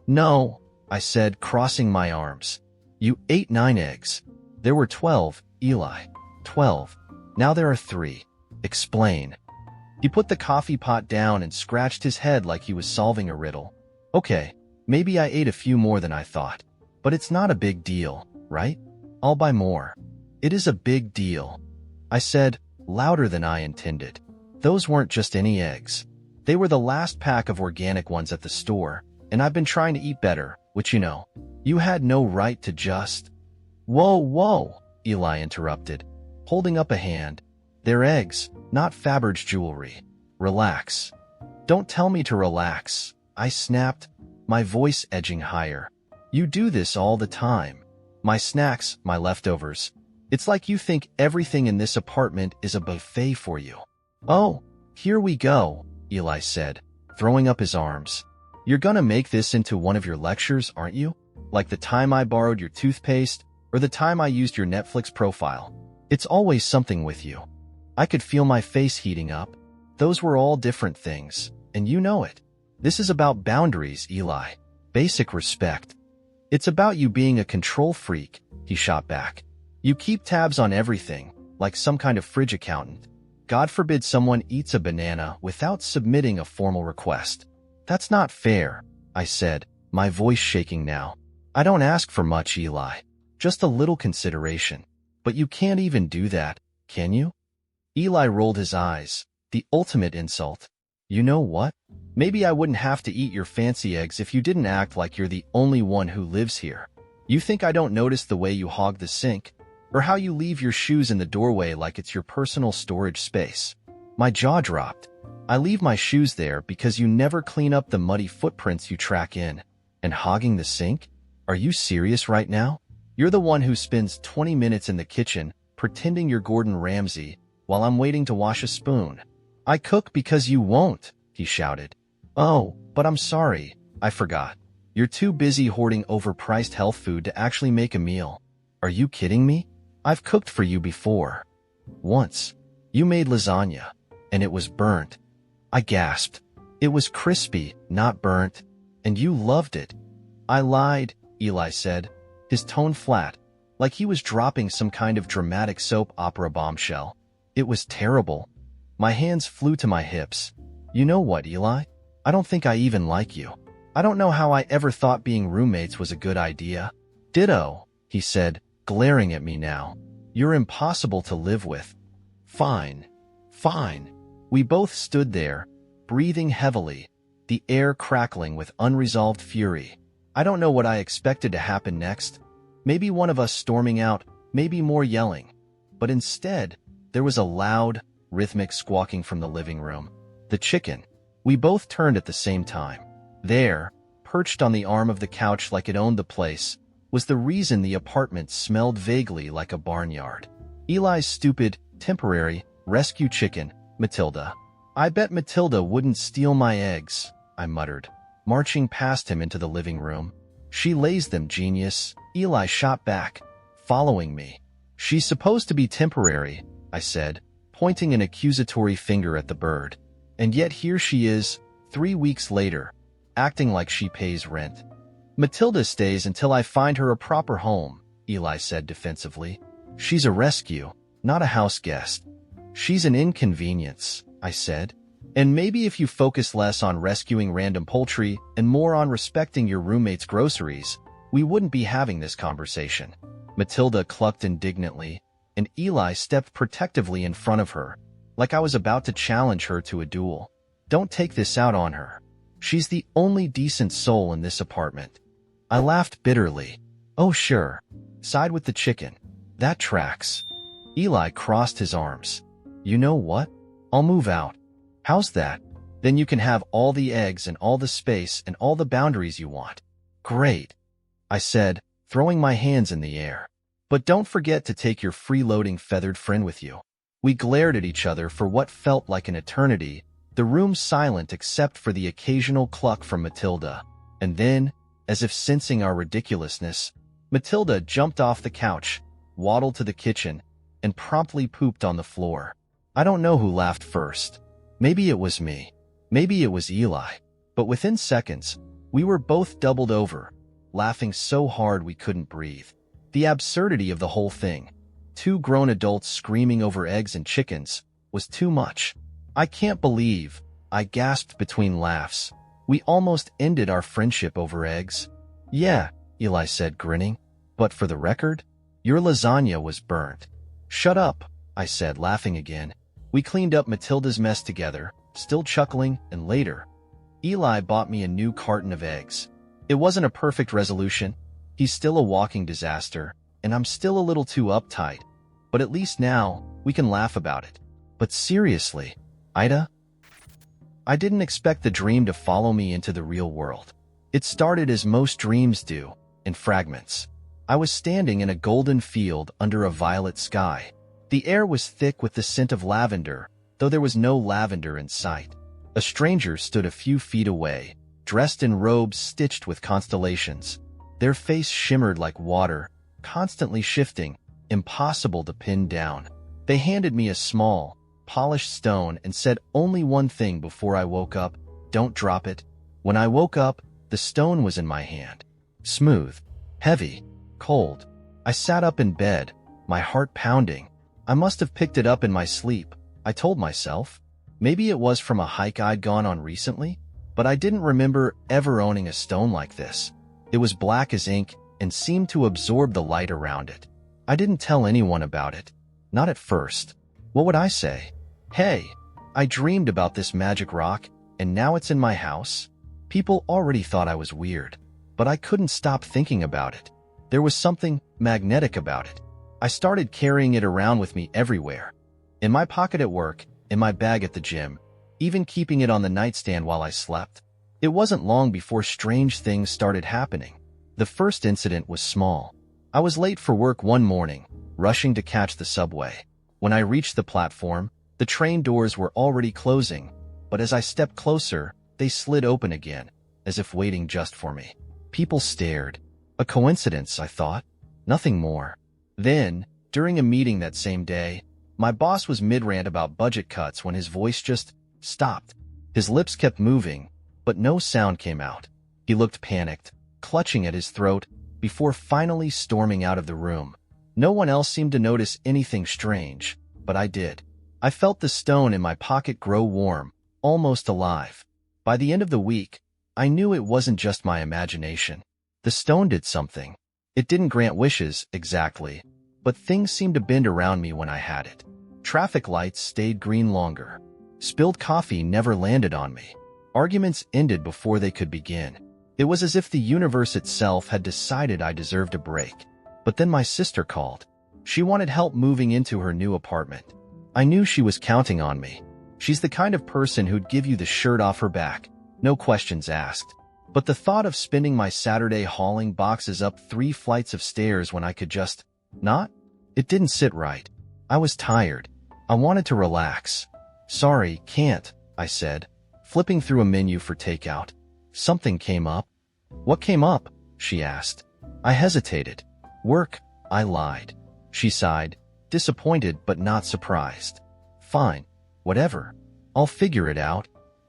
"No," I said, crossing my arms. "You ate 9 eggs. There were 12, Eli. 12. Now there are 3. Explain." He put the coffee pot down and scratched his head like he was solving a riddle. "Okay, maybe I ate a few more than I thought. But it's not a big deal, right? I'll buy more." "It is a big deal," I said, louder than I intended. Those weren't just any eggs. They were the last pack of organic ones at the store, and I've been trying to eat better, which you had no right to just— Whoa, Eli interrupted, holding up a hand. "They're eggs, not Faberge jewelry. Relax." "Don't tell me to relax," I snapped, my voice edging higher. "You do this all the time. My snacks, my leftovers. It's like you think everything in this apartment is a buffet for you." "Oh, here we go," Eli said, throwing up his arms. "You're gonna make this into one of your lectures, aren't you? Like the time I borrowed your toothpaste, or the time I used your Netflix profile. It's always something with you." I could feel my face heating up. Those were all different things, and you know it. This is about boundaries, Eli. Basic respect. "It's about you being a control freak," he shot back. "You keep tabs on everything, like some kind of fridge accountant. God forbid someone eats a banana without submitting a formal request." "That's not fair," I said, my voice shaking now. "I don't ask for much, Eli. Just a little consideration. But you can't even do that, can you?" Eli rolled his eyes. The ultimate insult. "You know what? Maybe I wouldn't have to eat your fancy eggs if you didn't act like you're the only one who lives here. You think I don't notice the way you hog the sink? Or how you leave your shoes in the doorway like it's your personal storage space?" My jaw dropped. "I leave my shoes there because you never clean up the muddy footprints you track in. And hogging the sink? Are you serious right now? You're the one who spends 20 minutes in the kitchen pretending you're Gordon Ramsay while I'm waiting to wash a spoon." "I cook because you won't," he shouted. "Oh, but I'm sorry. I forgot. You're too busy hoarding overpriced health food to actually make a meal. Are you kidding me? I've cooked for you before." Once, you made lasagna, and it was burnt. I gasped. It was crispy, not burnt, and you loved it. I lied, Eli said, his tone flat, like he was dropping some kind of dramatic soap opera bombshell. It was terrible. My hands flew to my hips. You know what, Eli? I don't think I even like you. I don't know how I ever thought being roommates was a good idea. Ditto, he said, glaring at me now. You're impossible to live with. Fine. Fine. We both stood there, breathing heavily, the air crackling with unresolved fury. I don't know what I expected to happen next. Maybe one of us storming out, maybe more yelling. But instead, there was a loud, rhythmic squawking from the living room. The chicken. We both turned at the same time. There, perched on the arm of the couch like it owned the place, was the reason the apartment smelled vaguely like a barnyard. Eli's stupid, temporary, rescue chicken, Matilda. I bet Matilda wouldn't steal my eggs, I muttered, marching past him into the living room. She lays them, genius, Eli shot back, following me. She's supposed to be temporary, I said, pointing an accusatory finger at the bird. And yet here she is, 3 weeks later, acting like she pays rent. Matilda stays until I find her a proper home, Eli said defensively. She's a rescue, not a house guest. She's an inconvenience, I said. And maybe if you focus less on rescuing random poultry and more on respecting your roommate's groceries, we wouldn't be having this conversation. Matilda clucked indignantly, and Eli stepped protectively in front of her, like I was about to challenge her to a duel. Don't take this out on her. She's the only decent soul in this apartment. I laughed bitterly. Oh sure. Side with the chicken. That tracks. Eli crossed his arms. You know what? I'll move out. How's that? Then you can have all the eggs and all the space and all the boundaries you want. Great, I said, throwing my hands in the air. But don't forget to take your freeloading feathered friend with you. We glared at each other for what felt like an eternity, the room silent except for the occasional cluck from Matilda. And then, as if sensing our ridiculousness, Matilda jumped off the couch, waddled to the kitchen, and promptly pooped on the floor. I don't know who laughed first. Maybe it was me. Maybe it was Eli. But within seconds, we were both doubled over, laughing so hard we couldn't breathe. The absurdity of the whole thing, 2 grown adults screaming over eggs and chickens, was too much. I can't believe, I gasped between laughs. We almost ended our friendship over eggs. Yeah, Eli said, grinning. But for the record, your lasagna was burnt. Shut up, I said, laughing again. We cleaned up Matilda's mess together, still chuckling, and later, Eli bought me a new carton of eggs. It wasn't a perfect resolution. He's still a walking disaster, and I'm still a little too uptight. But at least now, we can laugh about it. But seriously, AITA? I didn't expect the dream to follow me into the real world. It started as most dreams do, in fragments. I was standing in a golden field under a violet sky. The air was thick with the scent of lavender, though there was no lavender in sight. A stranger stood a few feet away, dressed in robes stitched with constellations. Their face shimmered like water, constantly shifting, impossible to pin down. They handed me a small, polished stone and said only one thing before I woke up: don't drop it. When I woke up, the stone was in my hand. Smooth, heavy, cold. I sat up in bed, my heart pounding. I must have picked it up in my sleep, I told myself. Maybe it was from a hike I'd gone on recently, but I didn't remember ever owning a stone like this. It was black as ink and seemed to absorb the light around it. I didn't tell anyone about it. Not at first. What would I say? Hey, I dreamed about this magic rock, and now it's in my house? People already thought I was weird, but I couldn't stop thinking about it. There was something magnetic about it. I started carrying it around with me everywhere. In my pocket at work, in my bag at the gym, even keeping it on the nightstand while I slept. It wasn't long before strange things started happening. The first incident was small. I was late for work one morning, rushing to catch the subway. When I reached the platform, the train doors were already closing, but as I stepped closer, they slid open again, as if waiting just for me. People stared. A coincidence, I thought. Nothing more. Then, during a meeting that same day, My boss was mid-rant about budget cuts when his voice just stopped. His lips kept moving, but no sound came out. He looked panicked, clutching at his throat, before finally storming out of the room. No one else seemed to notice anything strange, but I did. I felt the stone in my pocket grow warm, almost alive. By the end of the week, I knew it wasn't just my imagination. The stone did something. It didn't grant wishes, exactly, but things seemed to bend around me when I had it. Traffic lights stayed green longer. Spilled coffee never landed on me. Arguments ended before they could begin. It was as if the universe itself had decided I deserved a break. But then my sister called. She wanted help moving into her new apartment. I knew she was counting on me. She's the kind of person who'd give you the shirt off her back, no questions asked. But the thought of spending my Saturday hauling boxes up 3 flights of stairs when I could just not? It didn't sit right. I was tired. I wanted to relax. Sorry, can't, I said, flipping through a menu for takeout. Something came up. What came up? She asked. I hesitated. Work, I lied. She sighed, disappointed but not surprised. Fine, whatever. I'll figure it out.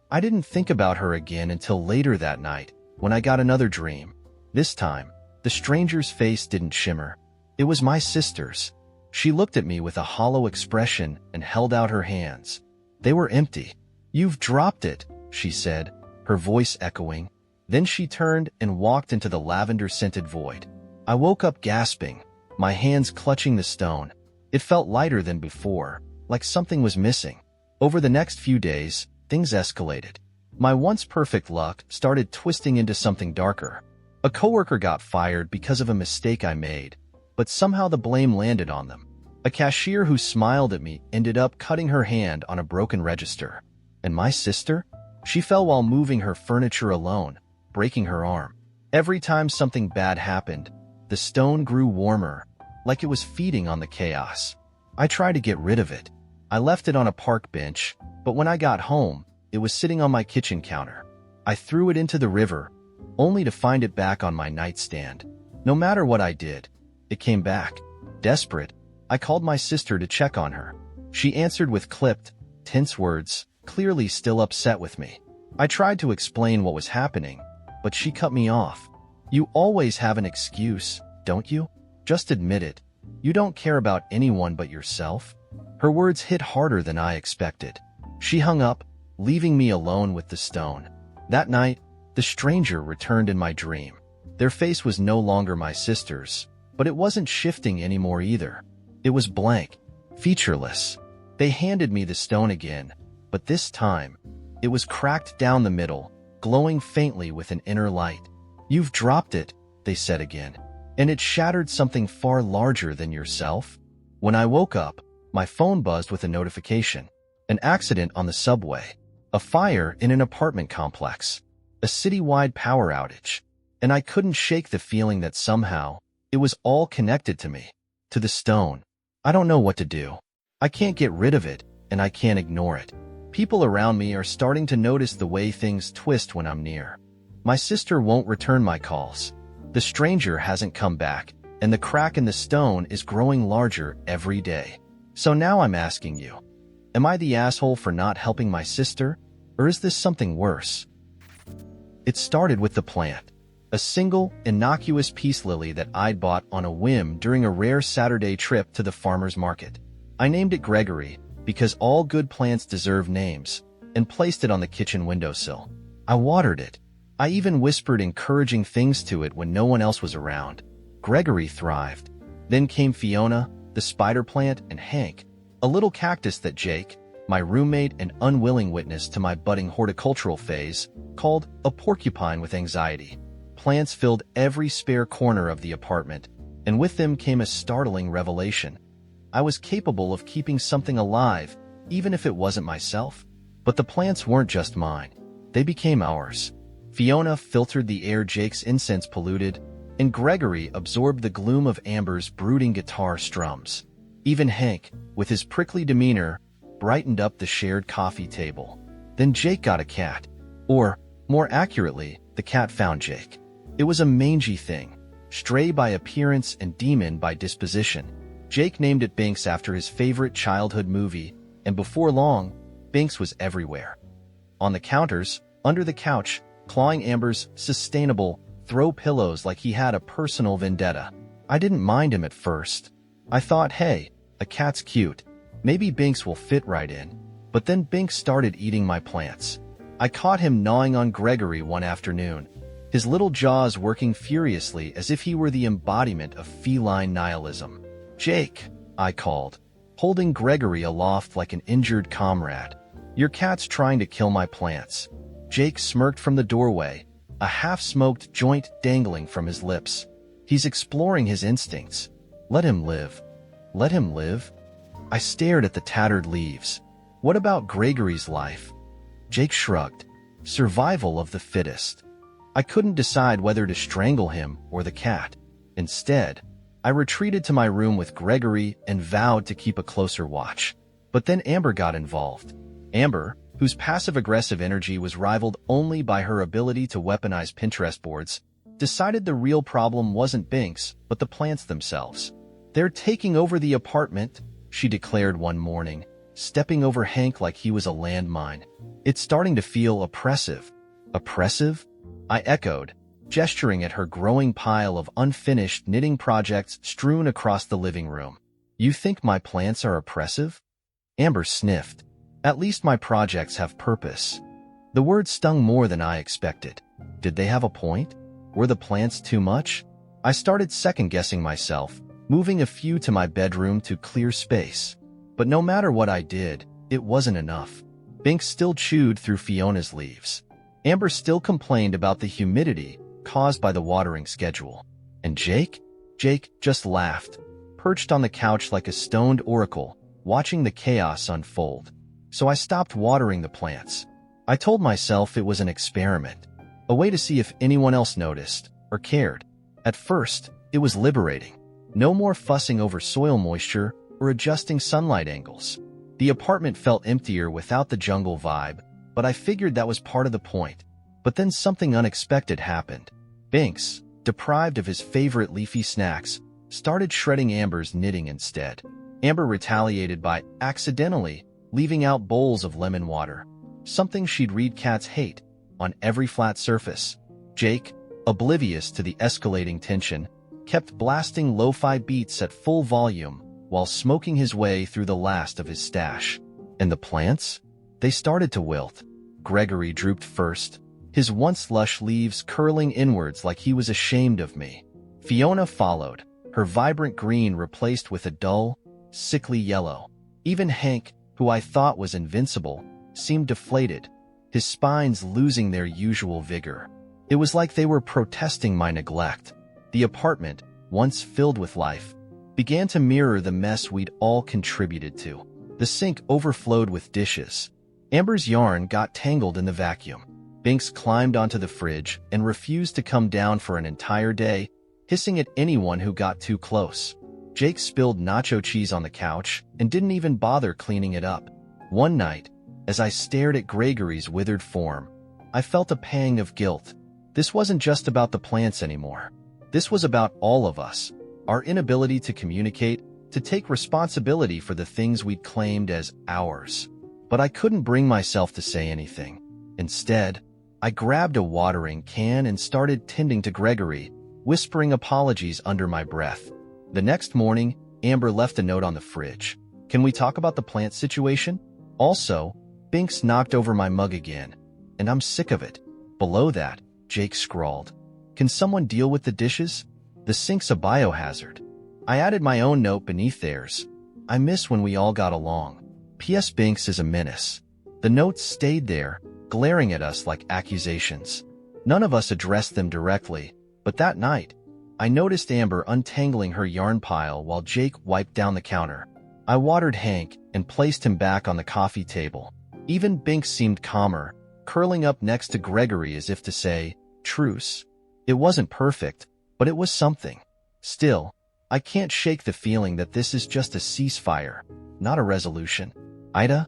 I didn't think about her again until later that night, when I got another dream. This time, the stranger's face didn't shimmer. It was my sister's. She looked at me with a hollow expression and held out her hands. They were empty. You've dropped it, she said, her voice echoing. Then she turned and walked into the lavender-scented void. I woke up gasping, my hands clutching the stone. It felt lighter than before, like something was missing. Over the next few days, things escalated. My once perfect luck started twisting into something darker. A coworker got fired because of a mistake I made, but somehow the blame landed on them. A cashier who smiled at me ended up cutting her hand on a broken register. And my sister? She fell while moving her furniture alone, breaking her arm. Every time something bad happened, the stone grew warmer, like it was feeding on the chaos. I tried to get rid of it. I left it on a park bench, but when I got home, it was sitting on my kitchen counter. I threw it into the river, only to find it back on my nightstand. No matter what I did, it came back. Desperate, I called my sister to check on her. She answered with clipped, tense words, clearly still upset with me. I tried to explain what was happening, but she cut me off. You always have an excuse, don't you? Just admit it. You don't care about anyone but yourself. Her words hit harder than I expected. She hung up, leaving me alone with the stone. That night, the stranger returned in my dream. Their face was no longer my sister's, but it wasn't shifting anymore either. It was blank, featureless. They handed me the stone again, but this time, it was cracked down the middle, glowing faintly with an inner light. You've dropped it, they said again, and it shattered something far larger than yourself. When I woke up, my phone buzzed with a notification. An accident on the subway, a fire in an apartment complex, a citywide power outage, and I couldn't shake the feeling that somehow, it was all connected to me, to the stone. I don't know what to do. I can't get rid of it, and I can't ignore it. People around me are starting to notice the way things twist when I'm near. My sister won't return my calls. The stranger hasn't come back, and the crack in the stone is growing larger every day. So now I'm asking you, am I the asshole for not helping my sister, or is this something worse? It started with the plant. A single, innocuous peace lily that I'd bought on a whim during a rare Saturday trip to the farmer's market. I named it Gregory because all good plants deserve names, and placed it on the kitchen windowsill. I watered it. I even whispered encouraging things to it when no one else was around. Gregory thrived. Then came Fiona, the spider plant, and Hank, a little cactus that Jake, my roommate and unwilling witness to my budding horticultural phase, called a porcupine with anxiety. Plants filled every spare corner of the apartment, and with them came a startling revelation. I was capable of keeping something alive, even if it wasn't myself. But the plants weren't just mine. They became ours. Fiona filtered the air Jake's incense polluted, and Gregory absorbed the gloom of Amber's brooding guitar strums. Even Hank, with his prickly demeanor, brightened up the shared coffee table. Then Jake got a cat. Or, more accurately, the cat found Jake. It was a mangy thing, stray by appearance and demon by disposition. Jake named it Binks after his favorite childhood movie, and before long, Binks was everywhere. On the counters, under the couch, clawing Amber's sustainable throw pillows like he had a personal vendetta. I didn't mind him at first. I thought, hey, a cat's cute. Maybe Binks will fit right in. But then Binks started eating my plants. I caught him gnawing on Gregory one afternoon, his little jaws working furiously as if he were the embodiment of feline nihilism. "Jake," I called, holding Gregory aloft like an injured comrade. "Your cat's trying to kill my plants." Jake smirked from the doorway, a half-smoked joint dangling from his lips. "He's exploring his instincts. Let him live." Let him live? I stared at the tattered leaves. What about Gregory's life? Jake shrugged. Survival of the fittest. I couldn't decide whether to strangle him or the cat. Instead, I retreated to my room with Gregory and vowed to keep a closer watch. But then Amber got involved. Amber, whose passive-aggressive energy was rivaled only by her ability to weaponize Pinterest boards, decided the real problem wasn't Binks, but the plants themselves. "They're taking over the apartment," she declared one morning, stepping over Hank like he was a landmine. "It's starting to feel oppressive." "Oppressive?" I echoed, gesturing at her growing pile of unfinished knitting projects strewn across the living room. "You think my plants are oppressive?" Amber sniffed. "At least my projects have purpose." The word stung more than I expected. Did they have a point? Were the plants too much? I started second-guessing myself, moving a few to my bedroom to clear space. But no matter what I did, it wasn't enough. Binks still chewed through Fiona's leaves. Amber still complained about the humidity caused by the watering schedule. And Jake? Jake just laughed, perched on the couch like a stoned oracle, watching the chaos unfold. So I stopped watering the plants. I told myself it was an experiment, a way to see if anyone else noticed or cared. At first, it was liberating. No more fussing over soil moisture or adjusting sunlight angles. The apartment felt emptier without the jungle vibe, but I figured that was part of the point. But then something unexpected happened. Binks, deprived of his favorite leafy snacks, started shredding Amber's knitting instead. Amber retaliated by accidentally leaving out bowls of lemon water, something she'd read cats hate, on every flat surface. Jake, oblivious to the escalating tension, kept blasting lo-fi beats at full volume while smoking his way through the last of his stash. And the plants? They started to wilt. Gregory drooped first, his once lush leaves curling inwards like he was ashamed of me. Fiona followed, her vibrant green replaced with a dull, sickly yellow. Even Hank, who I thought was invincible, seemed deflated, his spines losing their usual vigor. It was like they were protesting my neglect. The apartment, once filled with life, began to mirror the mess we'd all contributed to. The sink overflowed with dishes. Amber's yarn got tangled in the vacuum. Binks climbed onto the fridge and refused to come down for an entire day, hissing at anyone who got too close. Jake spilled nacho cheese on the couch and didn't even bother cleaning it up. One night, as I stared at Gregory's withered form, I felt a pang of guilt. This wasn't just about the plants anymore. This was about all of us, our inability to communicate, to take responsibility for the things we'd claimed as ours. But I couldn't bring myself to say anything. Instead, I grabbed a watering can and started tending to Gregory, whispering apologies under my breath. The next morning, Amber left a note on the fridge. "Can we talk about the plant situation? Also, Binks knocked over my mug again, and I'm sick of it." Below that, Jake scrawled, "Can someone deal with the dishes? The sink's a biohazard." I added my own note beneath theirs. "I miss when we all got along. P.S. Binks is a menace." The notes stayed there, glaring at us like accusations. None of us addressed them directly, but that night, I noticed Amber untangling her yarn pile while Jake wiped down the counter. I watered Hank and placed him back on the coffee table. Even Binks seemed calmer, curling up next to Gregory as if to say, "Truce." It wasn't perfect, but it was something. Still, I can't shake the feeling that this is just a ceasefire, not a resolution. AITA?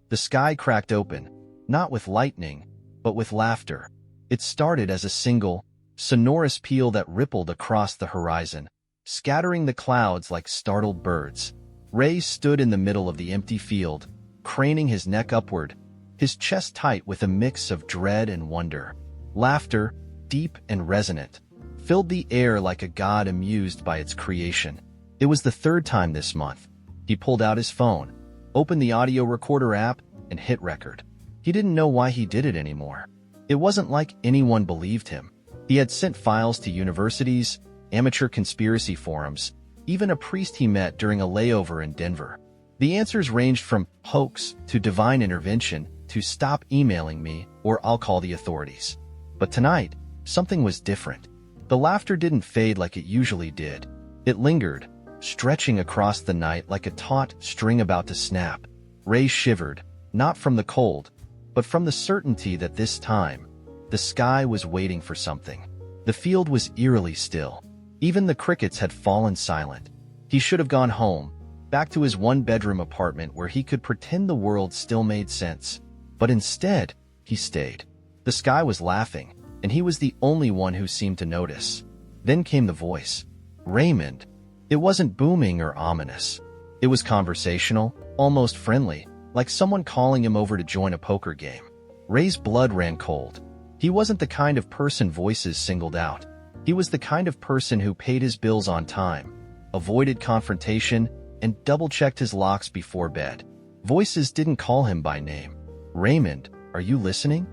The sky cracked open, not with lightning, but with laughter. It started as a single, sonorous peal that rippled across the horizon, scattering the clouds like startled birds. Ray stood in the middle of the empty field, craning his neck upward, his chest tight with a mix of dread and wonder. Laughter, deep and resonant, filled the air like a god amused by its creation. It was the third time this month. He pulled out his phone, opened the audio recorder app, and hit record. He didn't know why he did it anymore. It wasn't like anyone believed him. He had sent files to universities, amateur conspiracy forums, even a priest he met during a layover in Denver. The answers ranged from hoax to divine intervention to stop emailing me or I'll call the authorities. But tonight, something was different. The laughter didn't fade like it usually did. It lingered, stretching across the night like a taut string about to snap. Ray shivered, not from the cold, but from the certainty that this time, the sky was waiting for something. The field was eerily still. Even the crickets had fallen silent. He should have gone home, back to his one-bedroom apartment where he could pretend the world still made sense. But instead, he stayed. The sky was laughing, and he was the only one who seemed to notice. Then came the voice. Raymond. It wasn't booming or ominous. It was conversational, almost friendly, like someone calling him over to join a poker game. Ray's blood ran cold. He wasn't the kind of person voices singled out. He was the kind of person who paid his bills on time, avoided confrontation, and double-checked his locks before bed. Voices didn't call him by name. Raymond, are you listening?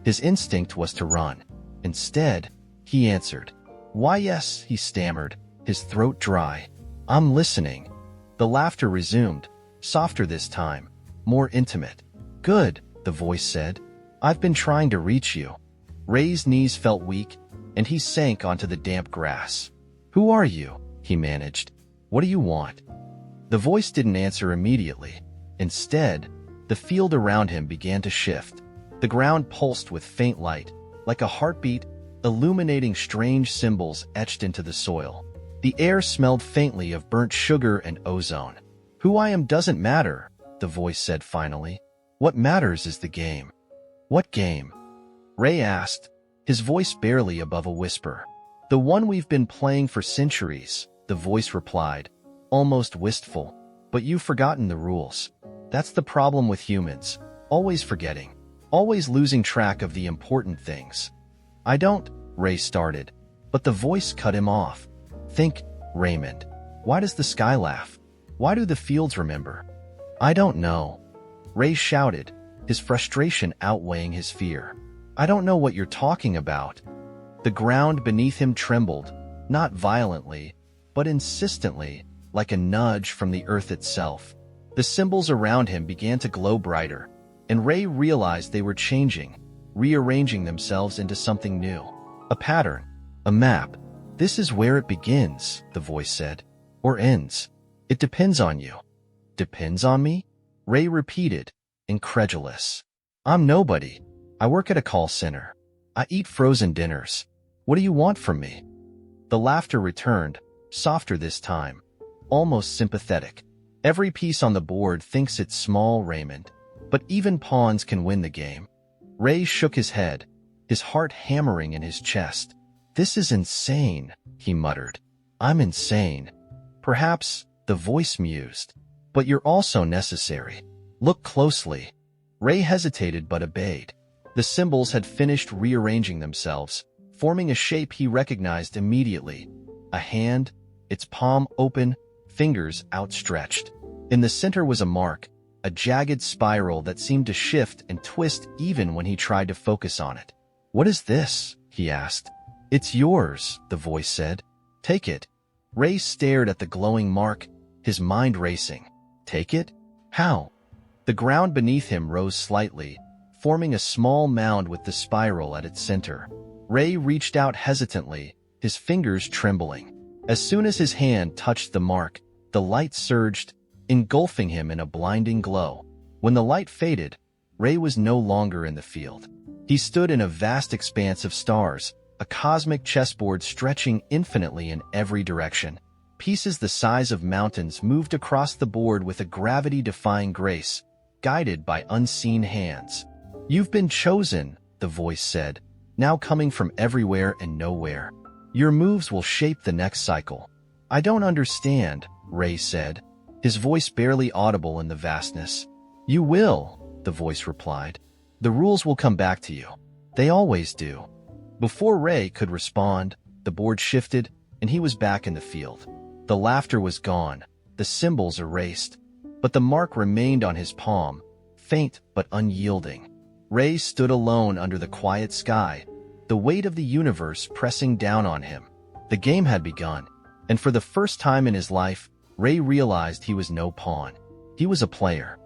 His instinct was to run. Instead, he answered. Why, yes, he stammered, his throat dry. I'm listening. The laughter resumed, softer this time, more intimate. Good, the voice said. I've been trying to reach you. Ray's knees felt weak, and he sank onto the damp grass. Who are you? He managed. What do you want? The voice didn't answer immediately. Instead, the field around him began to shift. The ground pulsed with faint light, like a heartbeat, illuminating strange symbols etched into the soil. The air smelled faintly of burnt sugar and ozone. Who I am doesn't matter, the voice said finally. What matters is the game. What game? Ray asked, his voice barely above a whisper. The one we've been playing for centuries, the voice replied, almost wistful. But you've forgotten the rules. That's the problem with humans, always forgetting, always losing track of the important things. I don't, Ray started, but the voice cut him off. Think, Raymond. Why does the sky laugh? Why do the fields remember? I don't know. Ray shouted, his frustration outweighing his fear. I don't know what you're talking about. The ground beneath him trembled, not violently, but insistently, like a nudge from the earth itself. The symbols around him began to glow brighter, and Ray realized they were changing, rearranging themselves into something new. A pattern, a map. This is where it begins, the voice said. Or ends. It depends on you. Depends on me? Ray repeated, incredulous. I'm nobody. I work at a call center. I eat frozen dinners. What do you want from me? The laughter returned, softer this time, almost sympathetic. Every piece on the board thinks it's small, Raymond, but even pawns can win the game. Ray shook his head, his heart hammering in his chest. This is insane, he muttered. I'm insane. Perhaps, the voice mused. But you're also necessary. Look closely. Ray hesitated but obeyed. The symbols had finished rearranging themselves, forming a shape he recognized immediately. A hand, its palm open, fingers outstretched. In the center was a mark, a jagged spiral that seemed to shift and twist even when he tried to focus on it. What is this? He asked. It's yours, the voice said. Take it. Ray stared at the glowing mark, his mind racing. Take it? How? The ground beneath him rose slightly, forming a small mound with the spiral at its center. Ray reached out hesitantly, his fingers trembling. As soon as his hand touched the mark, the light surged, engulfing him in a blinding glow. When the light faded, Ray was no longer in the field. He stood in a vast expanse of stars, a cosmic chessboard stretching infinitely in every direction. Pieces the size of mountains moved across the board with a gravity-defying grace, guided by unseen hands. You've been chosen, the voice said, now coming from everywhere and nowhere. Your moves will shape the next cycle. I don't understand, Ray said, his voice barely audible in the vastness. You will, the voice replied. The rules will come back to you. They always do. Before Ray could respond, the board shifted, and he was back in the field. The laughter was gone, the symbols erased, but the mark remained on his palm, faint but unyielding. Ray stood alone under the quiet sky, the weight of the universe pressing down on him. The game had begun, and for the first time in his life, Ray realized he was no pawn. He was a player.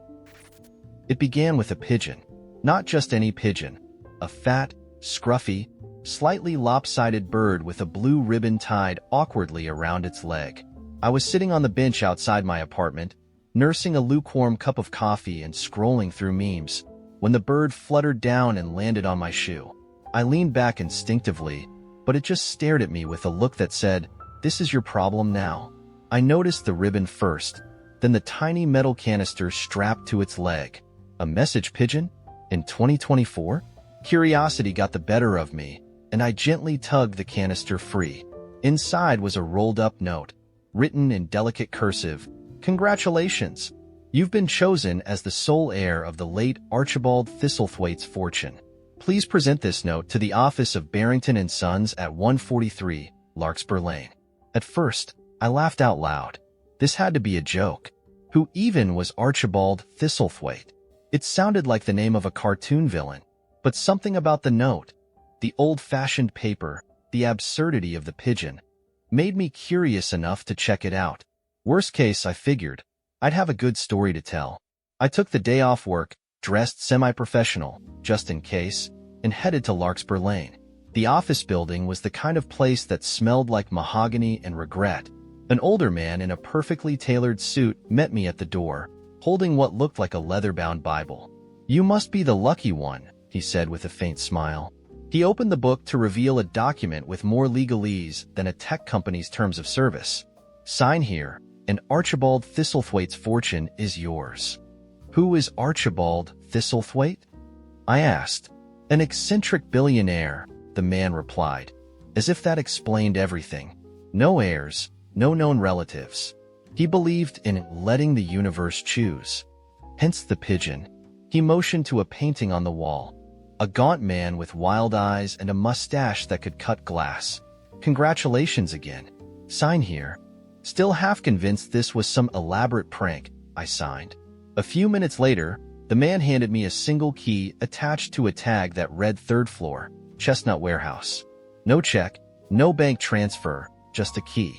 It began with a pigeon. Not just any pigeon. A fat, scruffy, slightly lopsided bird with a blue ribbon tied awkwardly around its leg. I was sitting on the bench outside my apartment, nursing a lukewarm cup of coffee and scrolling through memes, when the bird fluttered down and landed on my shoe. I leaned back instinctively, but it just stared at me with a look that said, "This is your problem now." I noticed the ribbon first, then the tiny metal canister strapped to its leg. A message pigeon? In 2024? Curiosity got the better of me, and I gently tugged the canister free. Inside was a rolled-up note, written in delicate cursive. Congratulations! You've been chosen as the sole heir of the late Archibald Thistlethwaite's fortune. Please present this note to the office of Barrington & Sons at 143 Larkspur Lane. At first, I laughed out loud. This had to be a joke. Who even was Archibald Thistlethwaite? It sounded like the name of a cartoon villain, but something about the note, the old-fashioned paper, the absurdity of the pigeon, made me curious enough to check it out. Worst case, I figured, I'd have a good story to tell. I took the day off work, dressed semi-professional, just in case, and headed to Larkspur Lane. The office building was the kind of place that smelled like mahogany and regret. An older man in a perfectly tailored suit met me at the door, holding what looked like a leather-bound Bible. "You must be the lucky one," he said with a faint smile. He opened the book to reveal a document with more legalese than a tech company's terms of service. "Sign here, and Archibald Thistlethwaite's fortune is yours." "Who is Archibald Thistlethwaite?" I asked. "An eccentric billionaire," the man replied, as if that explained everything. No heirs, no known relatives. He believed in letting the universe choose. Hence the pigeon. He motioned to a painting on the wall. A gaunt man with wild eyes and a mustache that could cut glass. "Congratulations again. Sign here." Still half convinced this was some elaborate prank, I signed. A few minutes later, the man handed me a single key attached to a tag that read 3rd floor, Chestnut Warehouse. No check, no bank transfer, just a key.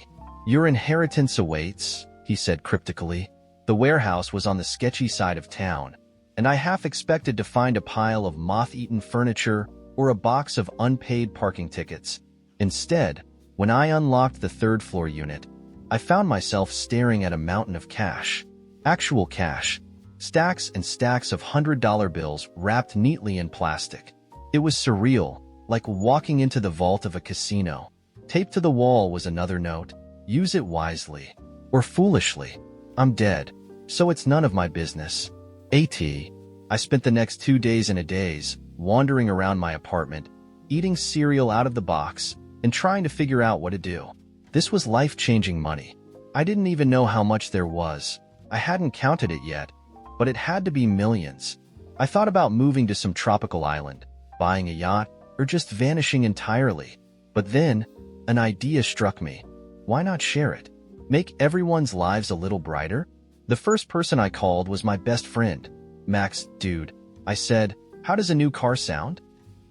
"Your inheritance awaits," he said cryptically. The warehouse was on the sketchy side of town, and I half expected to find a pile of moth-eaten furniture or a box of unpaid parking tickets. Instead, when I unlocked the 3rd floor unit, I found myself staring at a mountain of cash. Actual cash. Stacks and stacks of $100 bills wrapped neatly in plastic. It was surreal, like walking into the vault of a casino. Taped to the wall was another note. "Use it wisely. Or foolishly. I'm dead, so it's none of my business." AT. I spent the next 2 days and a daze, wandering around my apartment, eating cereal out of the box, and trying to figure out what to do. This was life-changing money. I didn't even know how much there was. I hadn't counted it yet, but it had to be millions. I thought about moving to some tropical island, buying a yacht, or just vanishing entirely. But then, an idea struck me. Why not share it? Make everyone's lives a little brighter? The first person I called was my best friend. "Max, dude," I said, "how does a new car sound?"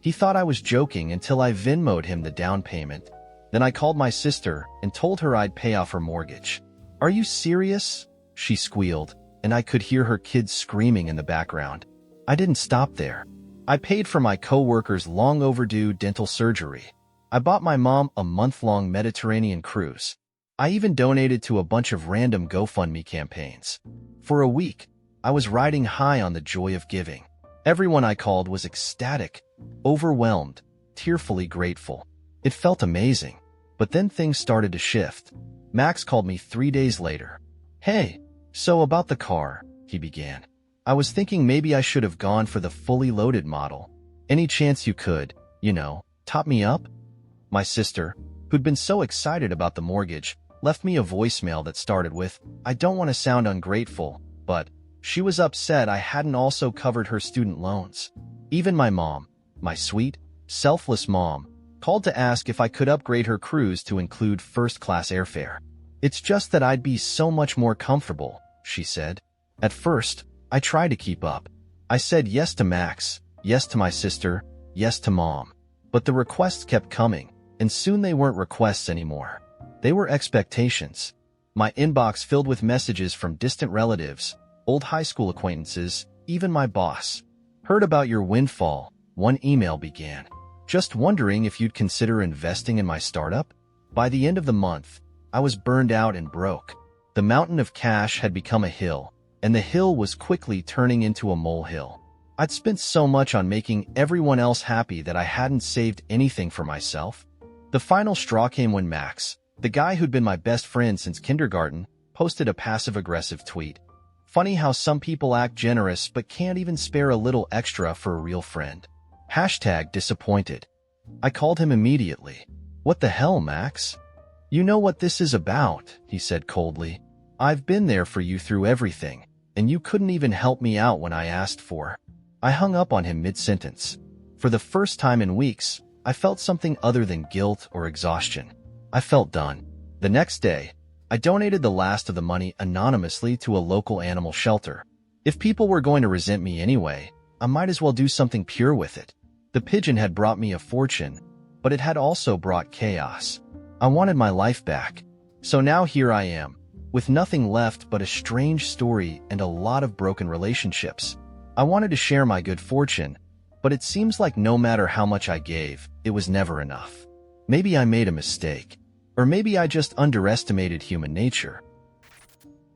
He thought I was joking until I Venmo'd him the down payment. Then I called my sister and told her I'd pay off her mortgage. "Are you serious?" she squealed, and I could hear her kids screaming in the background. I didn't stop there. I paid for my coworker's long-overdue dental surgery. I bought my mom a month-long Mediterranean cruise. I even donated to a bunch of random GoFundMe campaigns. For a week, I was riding high on the joy of giving. Everyone I called was ecstatic, overwhelmed, tearfully grateful. It felt amazing. But then things started to shift. Max called me 3 days later. "Hey, so about the car," he began. "I was thinking maybe I should have gone for the fully loaded model. Any chance you could, top me up?" My sister, who'd been so excited about the mortgage, left me a voicemail that started with, "I don't want to sound ungrateful, but..." She was upset I hadn't also covered her student loans. Even my mom, my sweet, selfless mom, called to ask if I could upgrade her cruise to include first-class airfare. "It's just that I'd be so much more comfortable," she said. At first, I tried to keep up. I said yes to Max, yes to my sister, yes to Mom. But the requests kept coming, and soon they weren't requests anymore. They were expectations. My inbox filled with messages from distant relatives, old high school acquaintances, even my boss. "Heard about your windfall," one email began. "Just wondering if you'd consider investing in my startup?" By the end of the month, I was burned out and broke. The mountain of cash had become a hill, and the hill was quickly turning into a molehill. I'd spent so much on making everyone else happy that I hadn't saved anything for myself. The final straw came when Max, the guy who'd been my best friend since kindergarten, posted a passive-aggressive tweet. "Funny how some people act generous but can't even spare a little extra for a real friend. #disappointed. I called him immediately. "What the hell, Max? You know what this is about," he said coldly. "I've been there for you through everything, and you couldn't even help me out when I asked for." I hung up on him mid-sentence. For the first time in weeks, I felt something other than guilt or exhaustion. I felt done. The next day, I donated the last of the money anonymously to a local animal shelter. If people were going to resent me anyway, I might as well do something pure with it. The pigeon had brought me a fortune, but it had also brought chaos. I wanted my life back. So now here I am, with nothing left but a strange story and a lot of broken relationships. I wanted to share my good fortune, but it seems like no matter how much I gave, it was never enough. Maybe I made a mistake, or maybe I just underestimated human nature.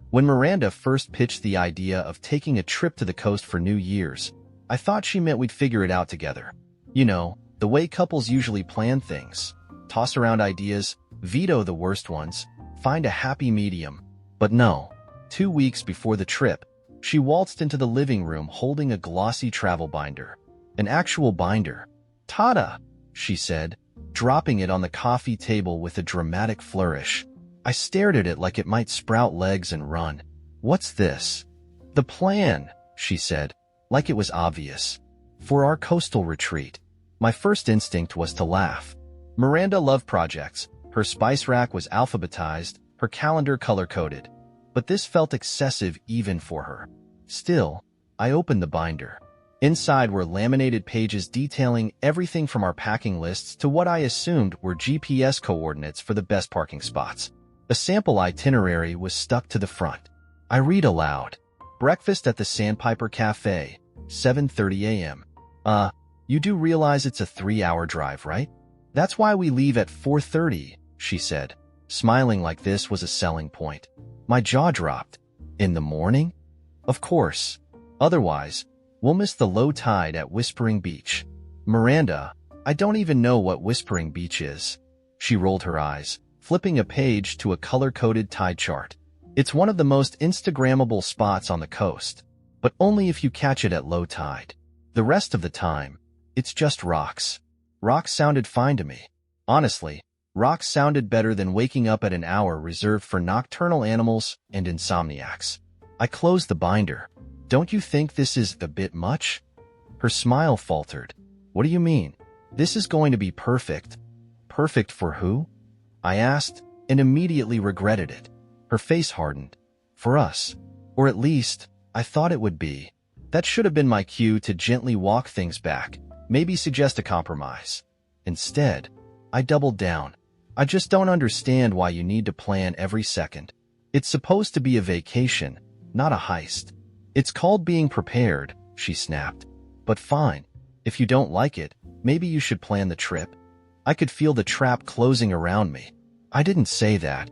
When Miranda first pitched the idea of taking a trip to the coast for New Year's, I thought she meant we'd figure it out together. You know, the way couples usually plan things. Toss around ideas, veto the worst ones, find a happy medium. But no, 2 weeks before the trip, she waltzed into the living room holding a glossy travel binder. An actual binder. "Ta-da," she said, dropping it on the coffee table with a dramatic flourish. I stared at it like it might sprout legs and run. "What's this?" "The plan," she said, like it was obvious. "For our coastal retreat." My first instinct was to laugh. Miranda loved projects. Her spice rack was alphabetized, her calendar color-coded. But this felt excessive even for her. Still, I opened the binder. Inside were laminated pages detailing everything from our packing lists to what I assumed were GPS coordinates for the best parking spots. A sample itinerary was stuck to the front. I read aloud. "Breakfast at the Sandpiper Cafe, 7:30 a.m. You do realize it's a 3-hour drive, right?" "That's why we leave at 4:30, she said, smiling like this was a selling point. My jaw dropped. "In the morning?" "Of course. Otherwise, we'll miss the low tide at Whispering Beach." "Miranda, I don't even know what Whispering Beach is." She rolled her eyes, flipping a page to a color-coded tide chart. "It's one of the most Instagrammable spots on the coast, but only if you catch it at low tide. The rest of the time, it's just rocks." Rocks sounded fine to me. Honestly, rocks sounded better than waking up at an hour reserved for nocturnal animals and insomniacs. I closed the binder. "Don't you think this is a bit much?" Her smile faltered. "What do you mean? This is going to be perfect." "Perfect for who?" I asked, and immediately regretted it. Her face hardened. "For us. Or at least, I thought it would be." That should have been my cue to gently walk things back, maybe suggest a compromise. Instead, I doubled down. "I just don't understand why you need to plan every second. It's supposed to be a vacation, not a heist." "It's called being prepared," she snapped. "But fine. If you don't like it, maybe you should plan the trip." I could feel the trap closing around me. "I didn't say that."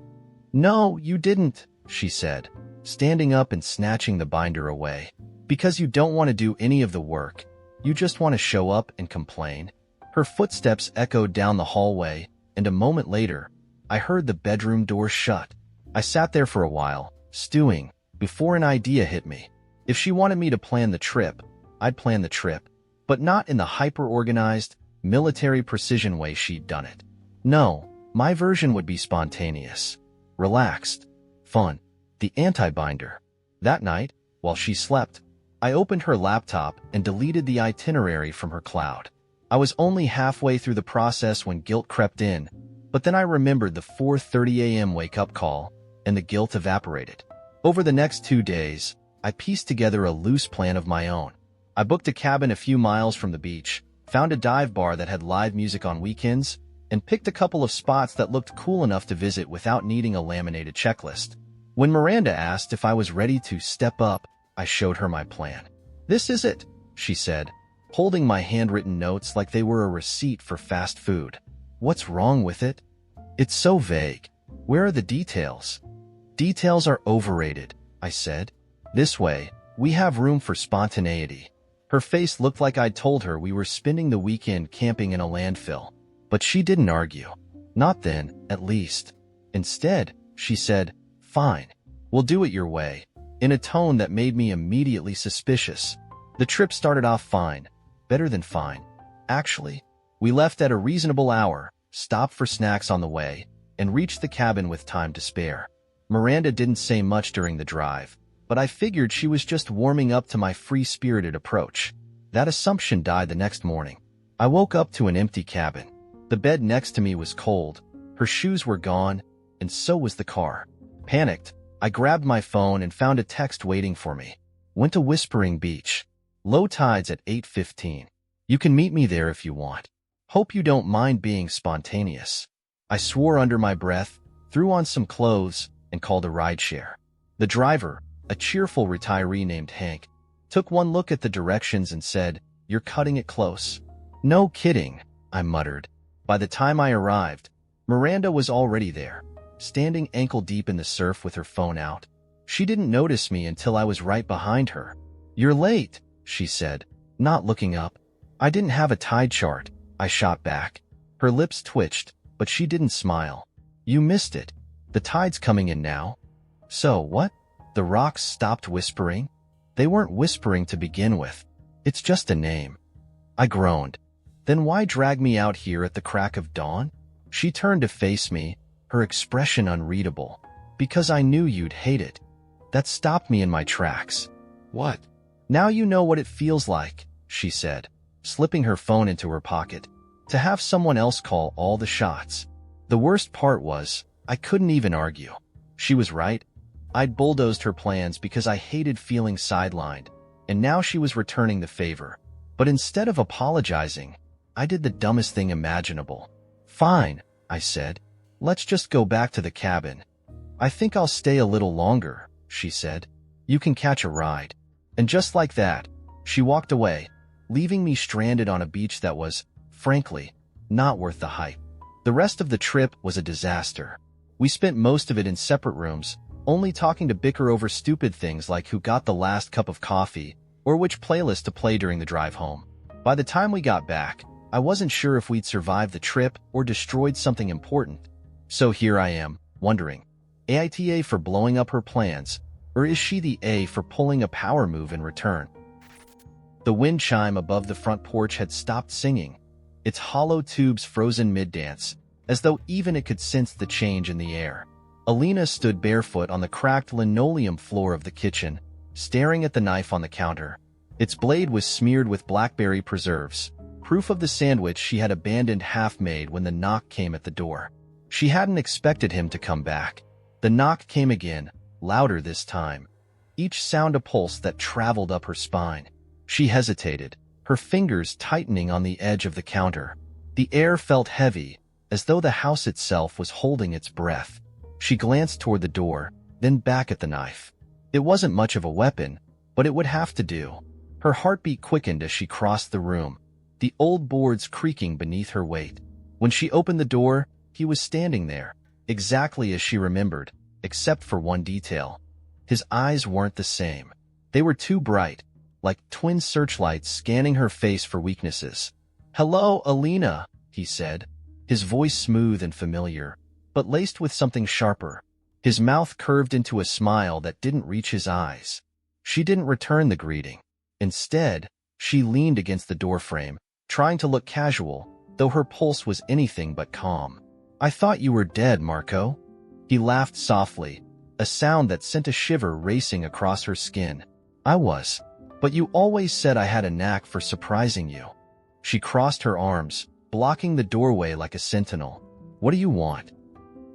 "No, you didn't," she said, standing up and snatching the binder away. "Because you don't want to do any of the work. You just want to show up and complain." Her footsteps echoed down the hallway, and a moment later, I heard the bedroom door shut. I sat there for a while, stewing, before an idea hit me. If she wanted me to plan the trip, I'd plan the trip, but not in the hyper-organized, military precision way she'd done it. No, my version would be spontaneous. relaxed, fun, the anti-binder. That night, while she slept, I opened her laptop and deleted the itinerary from her cloud. I was only halfway through the process when guilt crept in, but then I remembered the 4:30 a.m. wake-up call, and the guilt evaporated. Over the next 2 days, I pieced together a loose plan of my own. I booked a cabin a few miles from the beach, found a dive bar that had live music on weekends, and picked a couple of spots that looked cool enough to visit without needing a laminated checklist. When Miranda asked if I was ready to step up, I showed her my plan. "This is it," she said, holding my handwritten notes like they were a receipt for fast food. "What's wrong with it? It's so vague. Where are the details?" "Details are overrated," I said. "This way, we have room for spontaneity." Her face looked like I'd told her we were spending the weekend camping in a landfill. But she didn't argue. Not then, at least. Instead, she said, "Fine, we'll do it your way," in a tone that made me immediately suspicious. The trip started off fine, better than fine. Actually, we left at a reasonable hour, stopped for snacks on the way, and reached the cabin with time to spare. Miranda didn't say much during the drive, but I figured she was just warming up to my free-spirited approach. That assumption died the next morning. I woke up to an empty cabin. The bed next to me was cold, her shoes were gone, and so was the car. Panicked, I grabbed my phone and found a text waiting for me. "Went to Whispering Beach. Low tides at 8:15. You can meet me there if you want. Hope you don't mind being spontaneous." I swore under my breath, threw on some clothes, and called a rideshare. The driver, a cheerful retiree named Hank, took one look at the directions and said, "You're cutting it close." "No kidding," I muttered. By the time I arrived, Miranda was already there, standing ankle-deep in the surf with her phone out. She didn't notice me until I was right behind her. "You're late," she said, not looking up. "I didn't have a tide chart," I shot back. Her lips twitched, but she didn't smile. "You missed it. The tide's coming in now." "So what?" The rocks stopped whispering. They weren't whispering to begin with. "It's just a name." I groaned. "Then why drag me out here at the crack of dawn?" She turned to face me, her expression unreadable. "Because I knew you'd hate it." That stopped me in my tracks. "What?" "Now you know what it feels like," she said, slipping her phone into her pocket. "To have someone else call all the shots." The worst part was, I couldn't even argue. She was right. I'd bulldozed her plans because I hated feeling sidelined, and now she was returning the favor. But instead of apologizing, I did the dumbest thing imaginable. "Fine," I said. "Let's just go back to the cabin." "I think I'll stay a little longer," she said. "You can catch a ride." And just like that, she walked away, leaving me stranded on a beach that was, frankly, not worth the hype. The rest of the trip was a disaster. We spent most of it in separate rooms, only talking to bicker over stupid things like who got the last cup of coffee or which playlist to play during the drive home. By the time we got back, I wasn't sure if we'd survived the trip or destroyed something important. So here I am, wondering, AITA for blowing up her plans, or is she the A for pulling a power move in return? The wind chime above the front porch had stopped singing, its hollow tubes frozen mid-dance, as though even it could sense the change in the air. Alina stood barefoot on the cracked linoleum floor of the kitchen, staring at the knife on the counter. Its blade was smeared with blackberry preserves, proof of the sandwich she had abandoned half-made when the knock came at the door. She hadn't expected him to come back. The knock came again, louder this time, each sound a pulse that traveled up her spine. She hesitated, her fingers tightening on the edge of the counter. The air felt heavy, as though the house itself was holding its breath. She glanced toward the door, then back at the knife. It wasn't much of a weapon, but it would have to do. Her heartbeat quickened as she crossed the room, the old boards creaking beneath her weight. When she opened the door, he was standing there, exactly as she remembered, except for one detail. His eyes weren't the same. They were too bright, like twin searchlights scanning her face for weaknesses. "Hello, Alina," he said, his voice smooth and familiar, but laced with something sharper. His mouth curved into a smile that didn't reach his eyes. She didn't return the greeting. Instead, she leaned against the doorframe, trying to look casual, though her pulse was anything but calm. "I thought you were dead, Marco." He laughed softly, a sound that sent a shiver racing across her skin. I was. But you always said I had a knack for surprising you. She crossed her arms, blocking the doorway like a sentinel. What do you want?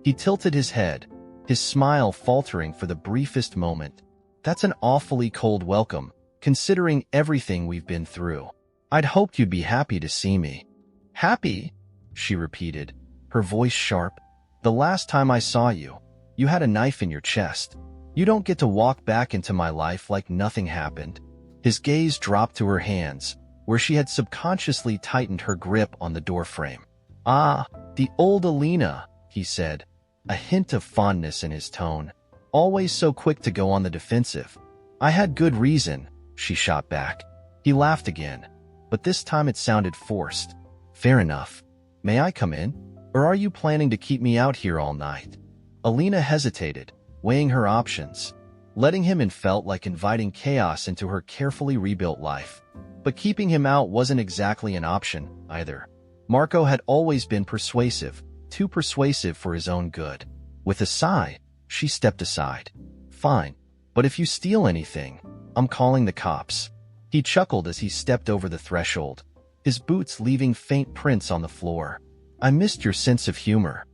He tilted his head, his smile faltering for the briefest moment. That's an awfully cold welcome, considering everything we've been through. I'd hoped you'd be happy to see me. Happy? She repeated, her voice sharp. The last time I saw you, you had a knife in your chest. You don't get to walk back into my life like nothing happened. His gaze dropped to her hands, where she had subconsciously tightened her grip on the doorframe. Ah, the old Alina, he said, a hint of fondness in his tone. Always so quick to go on the defensive. I had good reason, she shot back. He laughed again, but this time it sounded forced. Fair enough. May I come in? Or are you planning to keep me out here all night? Alina hesitated, weighing her options. Letting him in felt like inviting chaos into her carefully rebuilt life. But keeping him out wasn't exactly an option, either. Marco had always been persuasive, too persuasive for his own good. With a sigh, she stepped aside. Fine, but if you steal anything, I'm calling the cops. He chuckled as he stepped over the threshold, his boots leaving faint prints on the floor. I missed your sense of humor.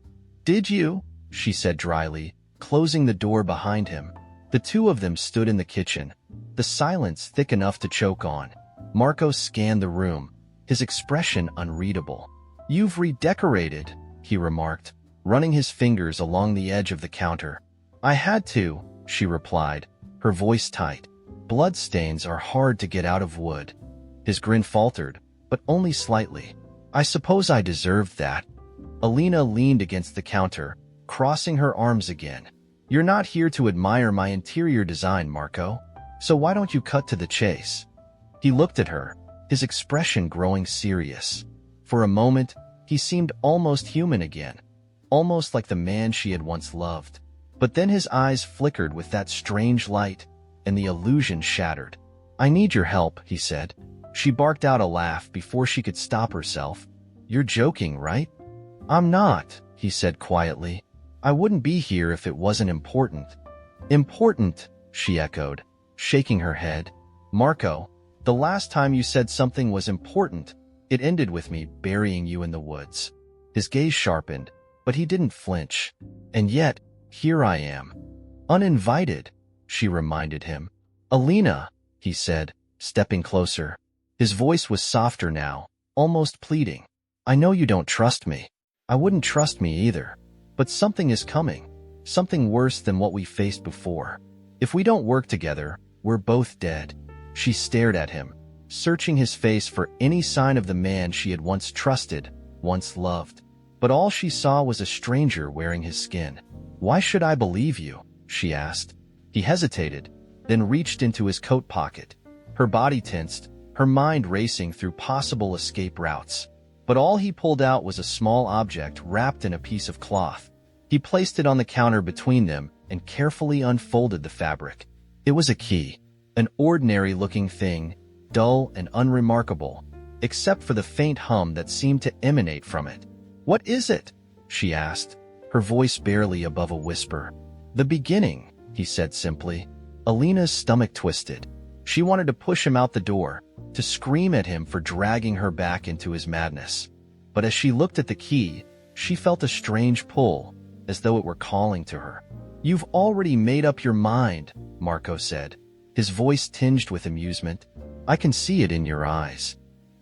Did you? She said dryly, closing the door behind him. The two of them stood in the kitchen, the silence thick enough to choke on. Marco scanned the room, his expression unreadable. You've redecorated, he remarked, running his fingers along the edge of the counter. I had to, she replied, her voice tight. Bloodstains are hard to get out of wood. His grin faltered, but only slightly. I suppose I deserved that. Alina leaned against the counter, crossing her arms again. You're not here to admire my interior design, Marco, so why don't you cut to the chase? He looked at her, his expression growing serious. For a moment, he seemed almost human again, almost like the man she had once loved. But then his eyes flickered with that strange light, and the illusion shattered. I need your help, he said. She barked out a laugh before she could stop herself. You're joking, right? I'm not, he said quietly. I wouldn't be here if it wasn't important. Important, she echoed, shaking her head. Marco, the last time you said something was important, it ended with me burying you in the woods. His gaze sharpened, but he didn't flinch. And yet, here I am. Uninvited, she reminded him. Alina, he said, stepping closer. His voice was softer now, almost pleading. I know you don't trust me. I wouldn't trust me either. But something is coming. Something worse than what we faced before. If we don't work together, we're both dead. She stared at him, searching his face for any sign of the man she had once trusted, once loved. But all she saw was a stranger wearing his skin. Why should I believe you? She asked. He hesitated, then reached into his coat pocket. Her body tensed, her mind racing through possible escape routes. But all he pulled out was a small object wrapped in a piece of cloth. He placed it on the counter between them and carefully unfolded the fabric. It was a key, an ordinary-looking thing, dull and unremarkable, except for the faint hum that seemed to emanate from it. What is it? She asked, her voice barely above a whisper. The beginning, he said simply. Alina's stomach twisted. She wanted to push him out the door, to scream at him for dragging her back into his madness. But as she looked at the key, she felt a strange pull, as though it were calling to her. You've already made up your mind, Marco said, his voice tinged with amusement. I can see it in your eyes.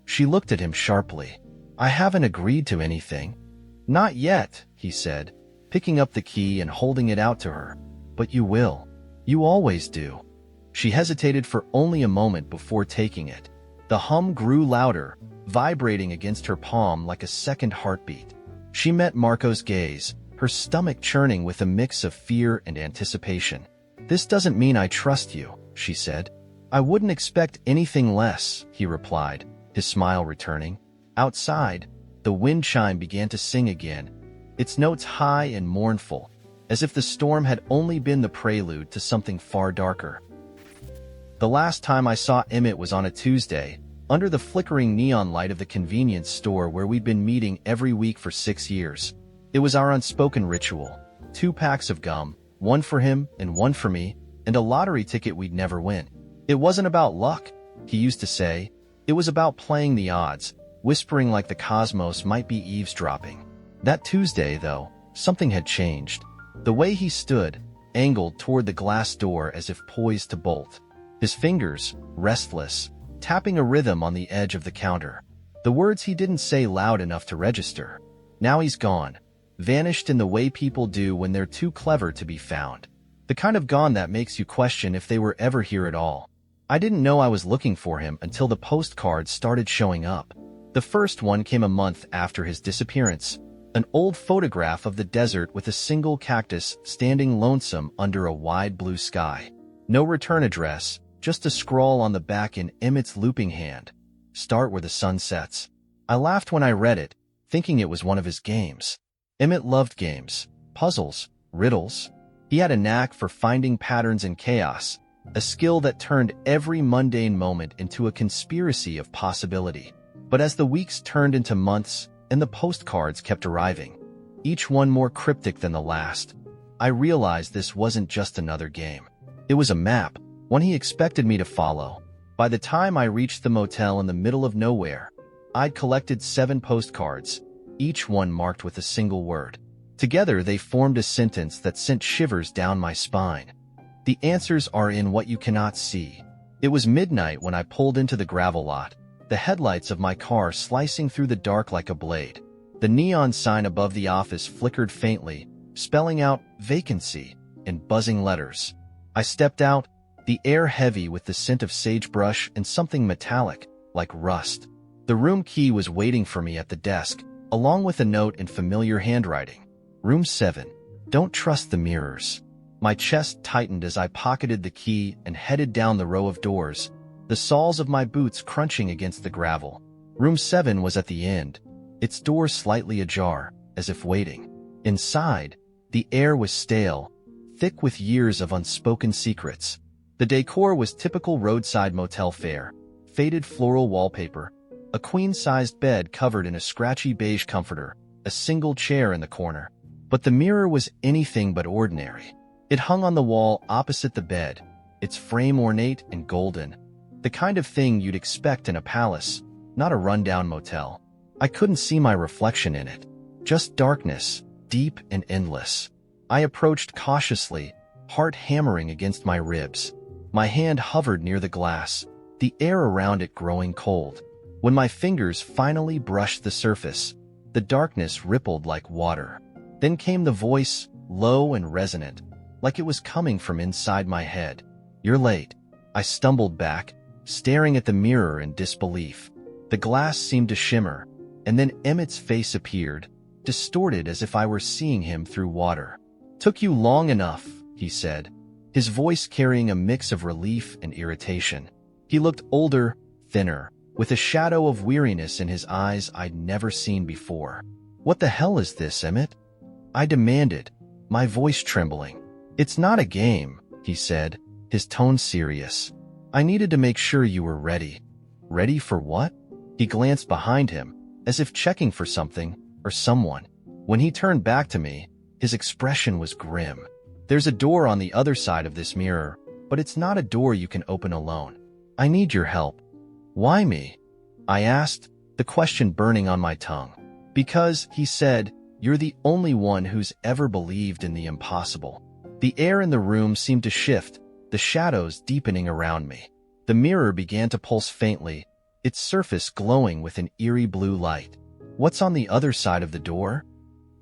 She looked at him sharply. I haven't agreed to anything. Not yet, he said, picking up the key and holding it out to her. But you will. You always do. She hesitated for only a moment before taking it. The hum grew louder, vibrating against her palm like a second heartbeat. She met Marco's gaze, her stomach churning with a mix of fear and anticipation. This doesn't mean I trust you, she said. I wouldn't expect anything less, he replied, his smile returning. Outside, the wind chime began to sing again, its notes high and mournful, as if the storm had only been the prelude to something far darker. The last time I saw Emmett was on a Tuesday, under the flickering neon light of the convenience store where we'd been meeting every week for 6 years. It was our unspoken ritual. 2 packs of gum, one for him and one for me, and a lottery ticket we'd never win. It wasn't about luck, he used to say. It was about playing the odds, whispering like the cosmos might be eavesdropping. That Tuesday, though, something had changed. The way he stood, angled toward the glass door as if poised to bolt. His fingers, restless, tapping a rhythm on the edge of the counter. The words he didn't say loud enough to register. Now he's gone. Vanished in the way people do when they're too clever to be found. The kind of gone that makes you question if they were ever here at all. I didn't know I was looking for him until the postcards started showing up. The first one came a month after his disappearance. An old photograph of the desert with a single cactus standing lonesome under a wide blue sky. No return address, just a scrawl on the back in Emmett's looping hand. Start where the sun sets. I laughed when I read it, thinking it was one of his games. Emmett loved games, puzzles, riddles. He had a knack for finding patterns in chaos, a skill that turned every mundane moment into a conspiracy of possibility. But as the weeks turned into months and the postcards kept arriving, each one more cryptic than the last, I realized this wasn't just another game. It was a map, one he expected me to follow. By the time I reached the motel in the middle of nowhere, I'd collected 7 postcards, each one marked with a single word. Together they formed a sentence that sent shivers down my spine. The answers are in what you cannot see. It was midnight when I pulled into the gravel lot, the headlights of my car slicing through the dark like a blade. The neon sign above the office flickered faintly, spelling out vacancy in buzzing letters. I stepped out, the air heavy with the scent of sagebrush and something metallic, like rust. The room key was waiting for me at the desk, along with a note in familiar handwriting. Room 7. Don't trust the mirrors. My chest tightened as I pocketed the key and headed down the row of doors, the soles of my boots crunching against the gravel. Room 7 was at the end, its door slightly ajar, as if waiting. Inside, the air was stale, thick with years of unspoken secrets. The decor was typical roadside motel fare, faded floral wallpaper, a queen-sized bed covered in a scratchy beige comforter, a single chair in the corner. But the mirror was anything but ordinary. It hung on the wall opposite the bed, its frame ornate and golden, the kind of thing you'd expect in a palace, not a rundown motel. I couldn't see my reflection in it, just darkness, deep and endless. I approached cautiously, heart hammering against my ribs. My hand hovered near the glass, the air around it growing cold. When my fingers finally brushed the surface, the darkness rippled like water. Then came the voice, low and resonant, like it was coming from inside my head. You're late. I stumbled back, staring at the mirror in disbelief. The glass seemed to shimmer, and then Emmett's face appeared, distorted as if I were seeing him through water. Took you long enough, he said, his voice carrying a mix of relief and irritation. He looked older, thinner, with a shadow of weariness in his eyes I'd never seen before. What the hell is this, Emmett? I demanded, my voice trembling. It's not a game, he said, his tone serious. I needed to make sure you were ready. Ready for what? He glanced behind him, as if checking for something or someone. When he turned back to me, his expression was grim. There's a door on the other side of this mirror, but it's not a door you can open alone. I need your help. Why me? I asked, the question burning on my tongue. Because, he said, you're the only one who's ever believed in the impossible. The air in the room seemed to shift, the shadows deepening around me. The mirror began to pulse faintly, its surface glowing with an eerie blue light. What's on the other side of the door?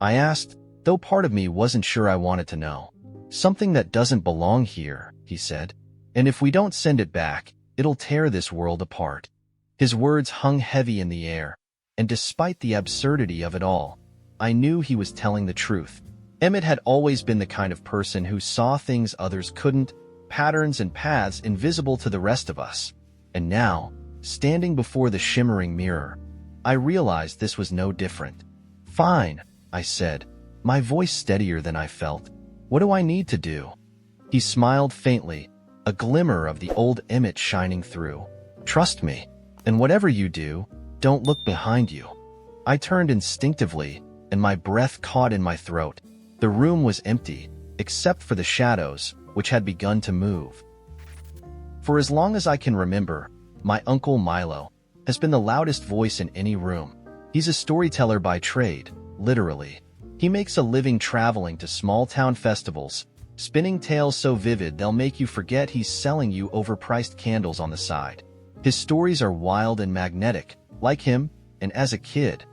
I asked, though part of me wasn't sure I wanted to know. Something that doesn't belong here, he said. And if we don't send it back, it'll tear this world apart. His words hung heavy in the air, and despite the absurdity of it all, I knew he was telling the truth. Emmett had always been the kind of person who saw things others couldn't, patterns and paths invisible to the rest of us. And now, standing before the shimmering mirror, I realized this was no different. Fine, I said, my voice steadier than I felt. What do I need to do? He smiled faintly, a glimmer of the old Emmett shining through. Trust me, and whatever you do, don't look behind you. I turned instinctively, and my breath caught in my throat. The room was empty, except for the shadows, which had begun to move. For as long as I can remember, my Uncle Milo has been the loudest voice in any room. He's a storyteller by trade, literally. He makes a living traveling to small-town festivals, spinning tales so vivid they'll make you forget he's selling you overpriced candles on the side. His stories are wild and magnetic, like him, and as a kid,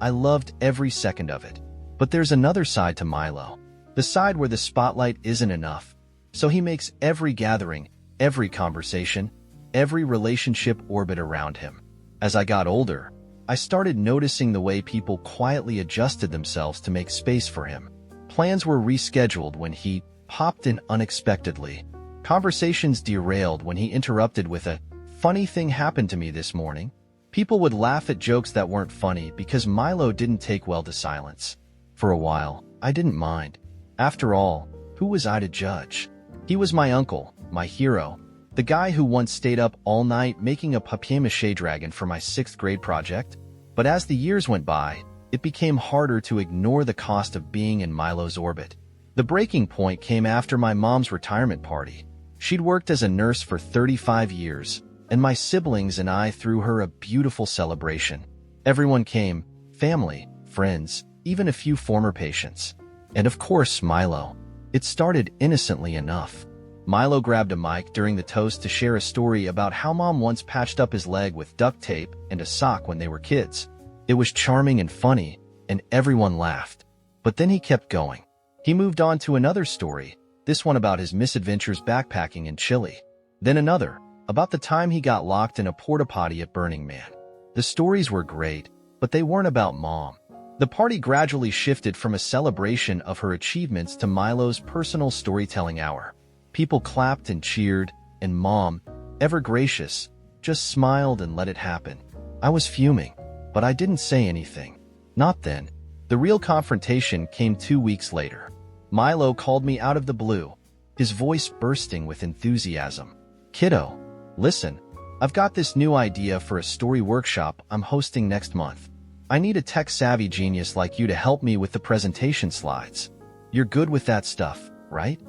I loved every second of it. But there's another side to Milo, the side where the spotlight isn't enough. So he makes every gathering, every conversation, every relationship orbit around him. As I got older, I started noticing the way people quietly adjusted themselves to make space for him. Plans were rescheduled when he popped in unexpectedly. Conversations derailed when he interrupted with a "funny thing happened to me this morning." People would laugh at jokes that weren't funny because Milo didn't take well to silence. For a while, I didn't mind. After all, who was I to judge? He was my uncle, my hero, the guy who once stayed up all night making a papier-mâché dragon for my 6th grade project. But as the years went by, it became harder to ignore the cost of being in Milo's orbit. The breaking point came after my mom's retirement party. She'd worked as a nurse for 35 years, and my siblings and I threw her a beautiful celebration. Everyone came, family, friends, even a few former patients. And of course, Milo. It started innocently enough. Milo grabbed a mic during the toast to share a story about how Mom once patched up his leg with duct tape and a sock when they were kids. It was charming and funny, and everyone laughed. But then he kept going. He moved on to another story, this one about his misadventures backpacking in Chile. Then another, about the time he got locked in a porta-potty at Burning Man. The stories were great, but they weren't about Mom. The party gradually shifted from a celebration of her achievements to Milo's personal storytelling hour. People clapped and cheered, and Mom, ever gracious, just smiled and let it happen. I was fuming, but I didn't say anything. Not then. The real confrontation came 2 weeks later. Milo called me out of the blue, his voice bursting with enthusiasm. "Kiddo, listen, I've got this new idea for a story workshop I'm hosting next month. I need a tech-savvy genius like you to help me with the presentation slides. You're good with that stuff, right?"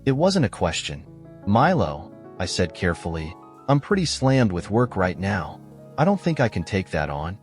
It wasn't a question. "Milo," I said carefully, "I'm pretty slammed with work right now. I don't think I can take that on."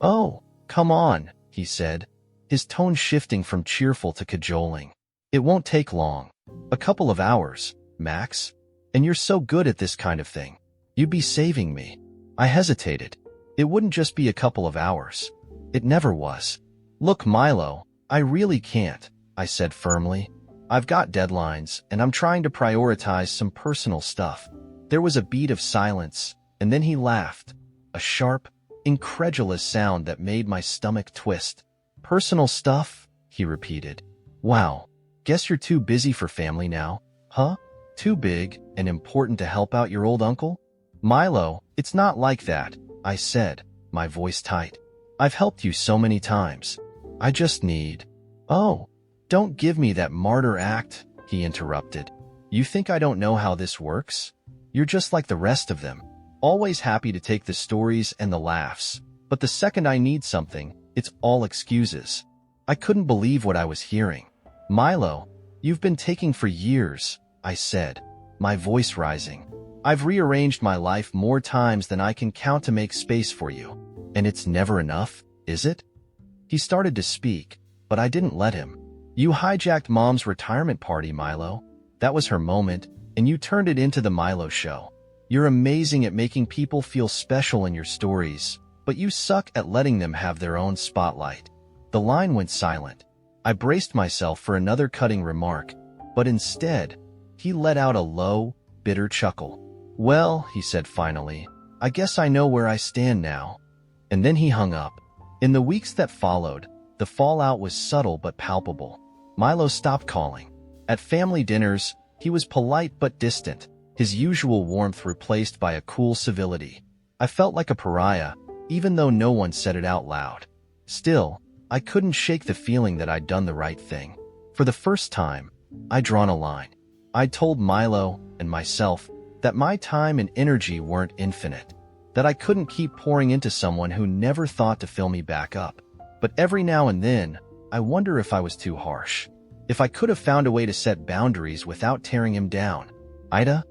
"Oh, come on," he said, his tone shifting from cheerful to cajoling. "It won't take long. A couple of hours, max. And you're so good at this kind of thing. You'd be saving me." I hesitated. It wouldn't just be a couple of hours. It never was. "Look, Milo, I really can't," I said firmly. "I've got deadlines, and I'm trying to prioritize some personal stuff." There was a beat of silence, and then he laughed, a sharp, incredulous sound that made my stomach twist. "Personal stuff?" he repeated. "Wow, guess you're too busy for family now, huh? Too big and important to help out your old uncle?" "Milo, it's not like that," I said, my voice tight. "I've helped you so many times. I just need—" "Oh, don't give me that martyr act," he interrupted. "You think I don't know how this works? You're just like the rest of them, always happy to take the stories and the laughs. But the second I need something, it's all excuses." I couldn't believe what I was hearing. "Milo, you've been taking for years," I said, my voice rising. "I've rearranged my life more times than I can count to make space for you. And it's never enough, is it?" He started to speak, but I didn't let him. "You hijacked Mom's retirement party, Milo. That was her moment, and you turned it into the Milo show. You're amazing at making people feel special in your stories, but you suck at letting them have their own spotlight." The line went silent. I braced myself for another cutting remark, but instead, he let out a low, bitter chuckle. "Well," he said finally, "I guess I know where I stand now." And then he hung up. In the weeks that followed, the fallout was subtle but palpable. Milo stopped calling. At family dinners, he was polite but distant, his usual warmth replaced by a cool civility. I felt like a pariah, even though no one said it out loud. Still, I couldn't shake the feeling that I'd done the right thing. For the first time, I'd drawn a line. I'd told Milo and myself that my time and energy weren't infinite, that I couldn't keep pouring into someone who never thought to fill me back up. But every now and then, I wonder if I was too harsh. If I could have found a way to set boundaries without tearing him down. AITA,